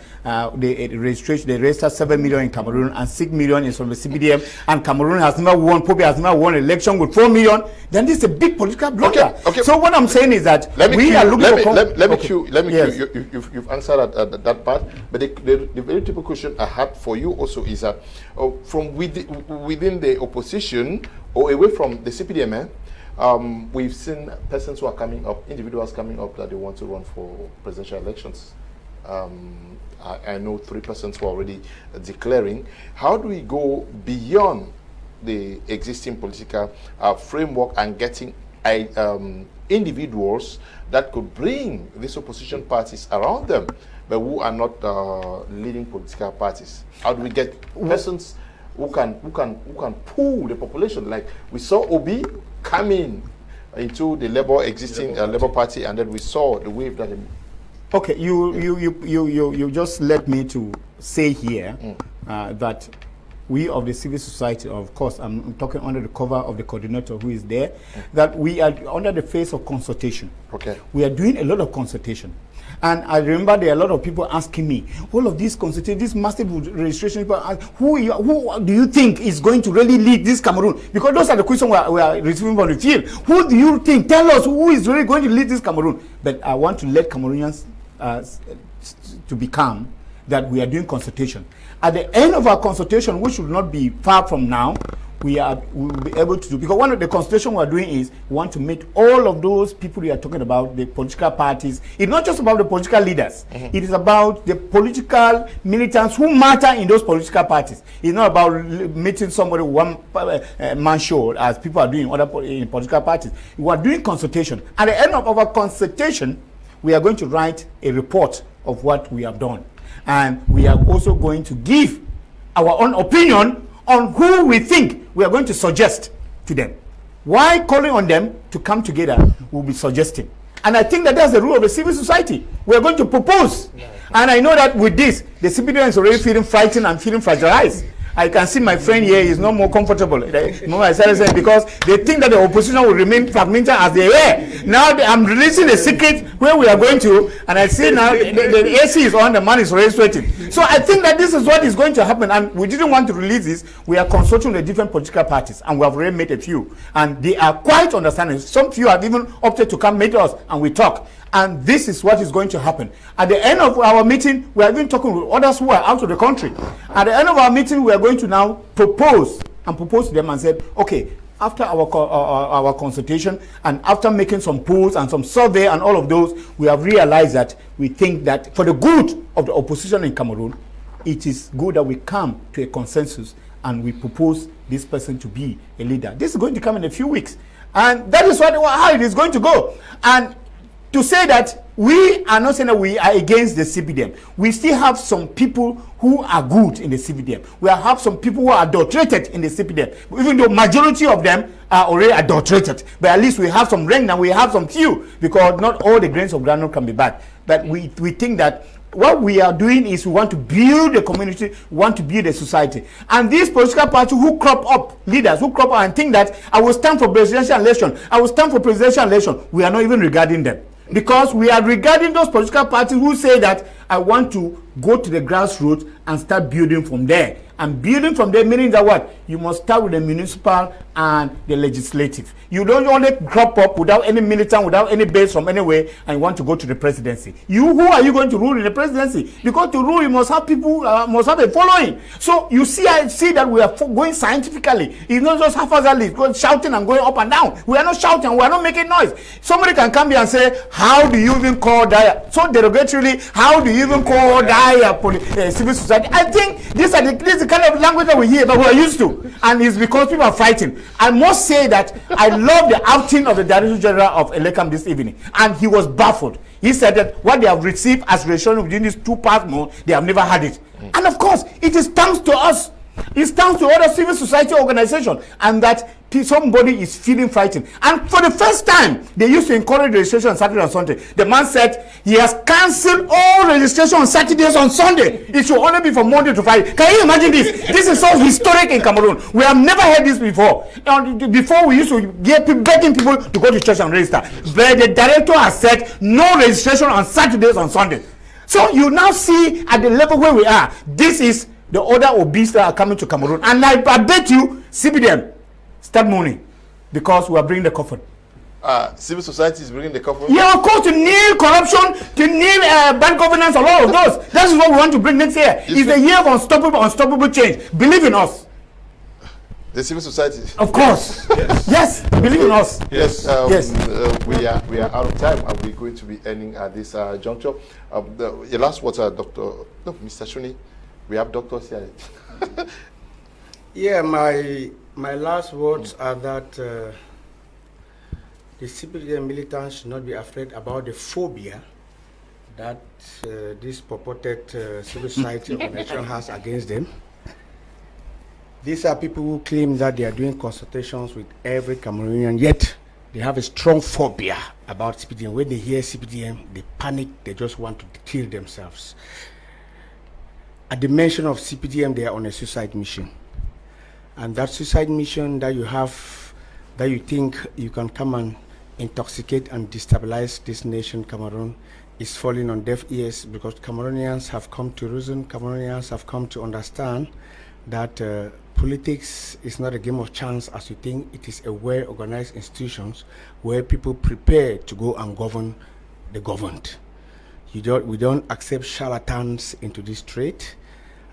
they registered 7 million in Cameroon and 6 million is from the CPDM, and Cameroon has never won, probably has never won an election with 4 million, then this is a big political blunder. Okay. So what I'm saying is that we are looking for... Let me cue. You've answered that part, but the very typical question I had for you also is that from within the opposition or away from the CPDM, we've seen persons who are coming up, individuals coming up that they want to run for presidential elections. I know 3 persons who are already declaring. How do we go beyond the existing political framework and getting individuals that could bring these opposition parties around them, but who are not leading political parties? How do we get persons who can pull the population? Like we saw Obi coming into the existing Labour Party, and then we saw the wave that. Okay, you just let me to say here that we of the civil society, of course, I'm talking under the cover of the coordinator who is there, that we are under the phase of consultation. Okay. We are doing a lot of consultation. And I remember there are a lot of people asking me, all of these consultation, this massive registration, people ask, who do you think is going to really lead this Cameroon? Because those are the questions we are receiving from the field. Who do you think? Tell us who is really going to lead this Cameroon. But I want to let Cameroonians to be calm that we are doing consultation. At the end of our consultation, which should not be far from now, we will be able to do, because one of the consultation we are doing is we want to meet all of those people we are talking about, the political parties. It's not just about the political leaders. It is about the political militants who matter in those political parties. It's not about meeting somebody one man show as people are doing in political parties. We are doing consultation. At the end of our consultation, we are going to write a report of what we have done. And we are also going to give our own opinion on who we think we are going to suggest to them. Why calling on them to come together will be suggesting. And I think that that's the rule of the civil society. We are going to propose. And I know that with this, the CPDM is already feeling frightened and feeling fragilized. I can see my friend here is not more comfortable. Because they think that the opposition will remain fragmented as they were. Now I'm releasing a secret where we are going to, and I see now the AC is on, the man is already sweating. So I think that this is what is going to happen, and we didn't want to release this. We are consulting the different political parties, and we have already met a few, and they are quite understanding. Some few have even opted to come meet us, and we talk. And this is what is going to happen. At the end of our meeting, we are even talking with others who are out of the country. At the end of our meeting, we are going to now propose to them and say, okay, after our consultation and after making some polls and some survey and all of those, we have realized that we think that for the good of the opposition in Cameroon, it is good that we come to a consensus and we propose this person to be a leader. This is going to come in a few weeks. And that is how it is going to go. And to say that we are not saying that we are against the CPDM. We still have some people who are good in the CPDM. We have some people who are adulterated in the CPDM. Even though majority of them are already adulterated. But at least we have some rank and we have some few, because not all the grains of groundnut can be bad. But we think that what we are doing is we want to build the community, we want to build a society. And these political parties who crop up, leaders who crop up and think that I will stand for presidential election, I will stand for presidential election, we are not even regarding them. Because we are regarding those political parties who say that I want to go to the grassroots and start building from there. And building from there meaning that what? You must start with the municipal and the legislative. You don't only crop up without any militant, without any base from anywhere, and you want to go to the presidency. Who are you going to rule in the presidency? Because to rule, you must have people, must have a following. So you see, I see that we are going scientifically. It's not just haphazardly going shouting and going up and down. We are not shouting, we are not making noise. Somebody can come here and say, how do you even call that? So derogatorily, how do you even call that civil society? I think this is the kind of language that we hear, that we are used to. And it's because people are fighting. I must say that I love the outing of the Director General of Electoral this evening. And he was baffled. He said that what they have received as reassurance within these 2 past months, they have never had it. And of course, it is thanks to us. It's thanks to other civil society organizations, and that somebody is feeling frightened. And for the first time, they used to encourage registration on Saturday and Sunday. The man said he has cancelled all registration on Saturdays on Sunday. It should only be from Monday to Friday. Can you imagine this? This is so historic in Cameroon. We have never heard this before. Before, we used to get begging people to go to church and register. But the director has said no registration on Saturdays on Sunday. So you now see at the level where we are, this is the other obese that are coming to Cameroon. And I bet you, CPDM, start mourning, because we are bringing the coffin. Civil society is bringing the coffin? Yeah, of course, to nil corruption, to nil bad governance, all of those. That is what we want to bring next year. It's the year of unstoppable change. Believe in us. The civil society? Of course. Yes, believe in us. Yes. Yes. We are out of time, and we're going to be ending at this juncture. The last word, Mr. Shuneh. We have doctors here. Yeah, my last words are that the CPDM militants should not be afraid about the phobia that this purported civil society organization has against them. These are people who claim that they are doing consultations with every Cameroonian, yet they have a strong phobia about CPDM. When they hear CPDM, they panic, they just want to kill themselves. At the mention of CPDM, they are on a suicide mission. And that suicide mission that you have, that you think you can come and intoxicate and destabilize this nation, Cameroon, is falling on deaf ears, because Cameroonians have come to reason, Cameroonians have come to understand that politics is not a game of chance as you think. It is a well-organized institutions where people prepare to go and govern the governed. We don't accept charlatans into this trade.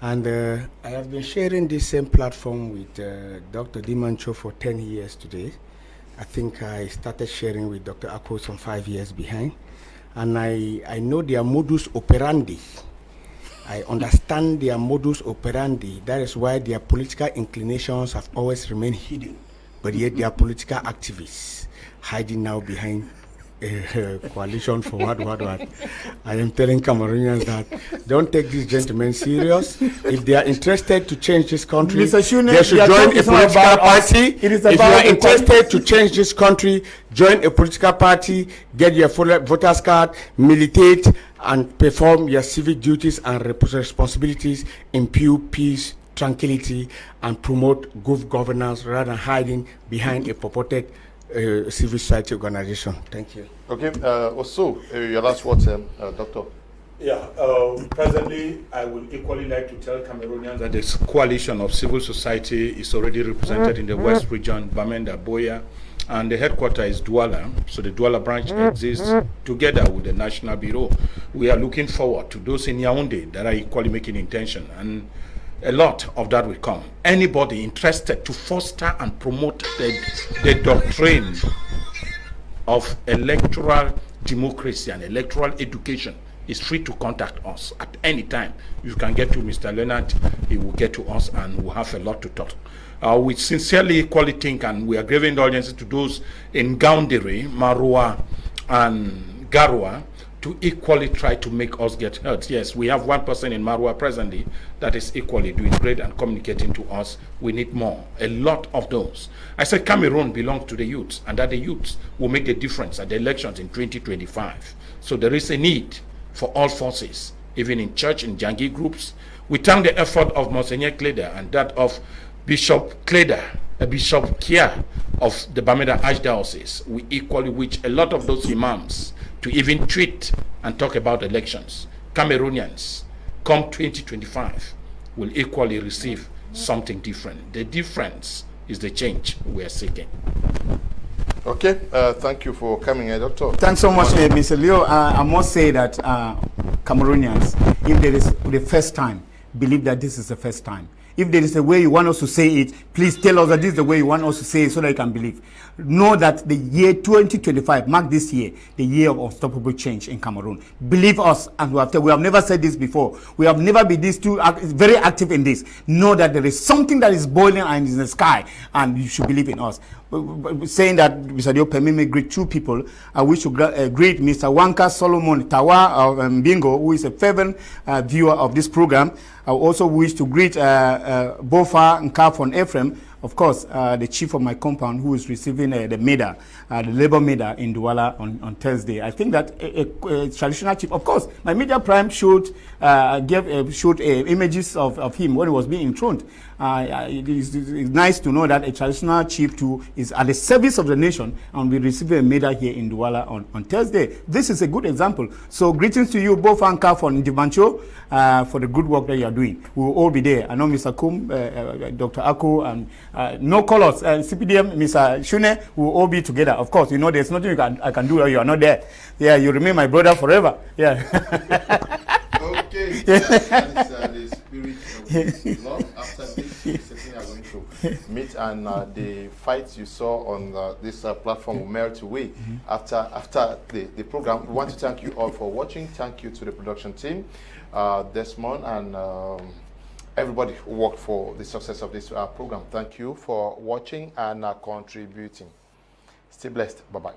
And I have been sharing this same platform with Dr. Ndimancho for 10 years today. I think I started sharing with Dr. Akko some 5 years behind. And I know their modus operandi. I understand their modus operandi. That is why their political inclinations have always remained hidden. But yet they are political activists hiding now behind coalition for what. I am telling Cameroonians that don't take these gentlemen serious. If they are interested to change this country, Shuneh, they should join a political party. If you are interested to change this country, join a political party, get your voters card, militate, and perform your civic duties and responsibilities in pure peace, tranquility and promote good governance rather than hiding behind a purported civil society organization. Thank you. Okay, also, your last words, Doctor. Yeah, presently, I would equally like to tell Cameroonians that this coalition of civil society is already represented in the West region, Bamenda, Boya, and the headquarters is Douala. So the Douala branch exists together with the National Bureau. We are looking forward to those in Yaoundé that are equally making intention, and a lot of that will come. Anybody interested to foster and promote the doctrine of electoral democracy and electoral education is free to contact us at any time. You can get to Mr. Leonard, he will get to us, and we'll have a lot to talk. We sincerely equally think, and we are giving indulgences to those in Gaundere, Marua, and Garua to equally try to make us get heard. Yes, we have one person in Marua presently that is equally doing great and communicating to us. We need more, a lot of those. I said Cameroon belongs to the youths, and that the youths will make the difference at the elections in 2025. So there is a need for all forces, even in church, in Jangi groups. We thank the effort of Monsignor Kleda and that of Bishop Kleda, Bishop Kia of the Bamenda Archdiocese. We equally wish a lot of those imams to even tweet and talk about elections. Cameroonians, come 2025, will equally receive something different. The difference is the change we are seeking. Okay, thank you for coming here, Doctor. Thanks so much, Mr. Leo. I must say that Cameroonians, if there is the first time, believe that this is the first time. If there is a way you want us to say it, please tell us that this is the way you want us to say it so that you can believe. Know that the year 2025, mark this year, the year of unstoppable change in Cameroon. Believe us, and we have never said this before. We have never been very active in this. Know that there is something that is boiling and in the sky, and you should believe in us. Saying that, Mr. Dio, permit me greet two people. I wish to greet Mr. Wanka Solomon Tawa of Bingo, who is a fervent viewer of this program. I also wish to greet Bofa Nkafon Ephraim, of course, the chief of my compound, who is receiving the medal, the labor medal in Douala on Thursday. I think that a traditional chief, of course, my media prime showed images of him when he was being enthroned. It is nice to know that a traditional chief too is at the service of the nation and will receive a medal here in Douala on Thursday. This is a good example. So greetings to you, both Anka from Ndimancho, for the good work that you are doing. We will all be there. I know Mr. Kum, Dr. Ako, and no colors, CPDM, Mr. Shuneh, we will all be together. Of course, you know there's nothing I can do. You are not there. Yeah, you remain my brother forever. Yeah. Okay. That is the spirit of this love. After this, we are going to meet, and the fights you saw on this platform will melt away after the program. We want to thank you all for watching. Thank you to the production team, Desmond, and everybody who worked for the success of this program. Thank you for watching and contributing. Stay blessed. Bye-bye.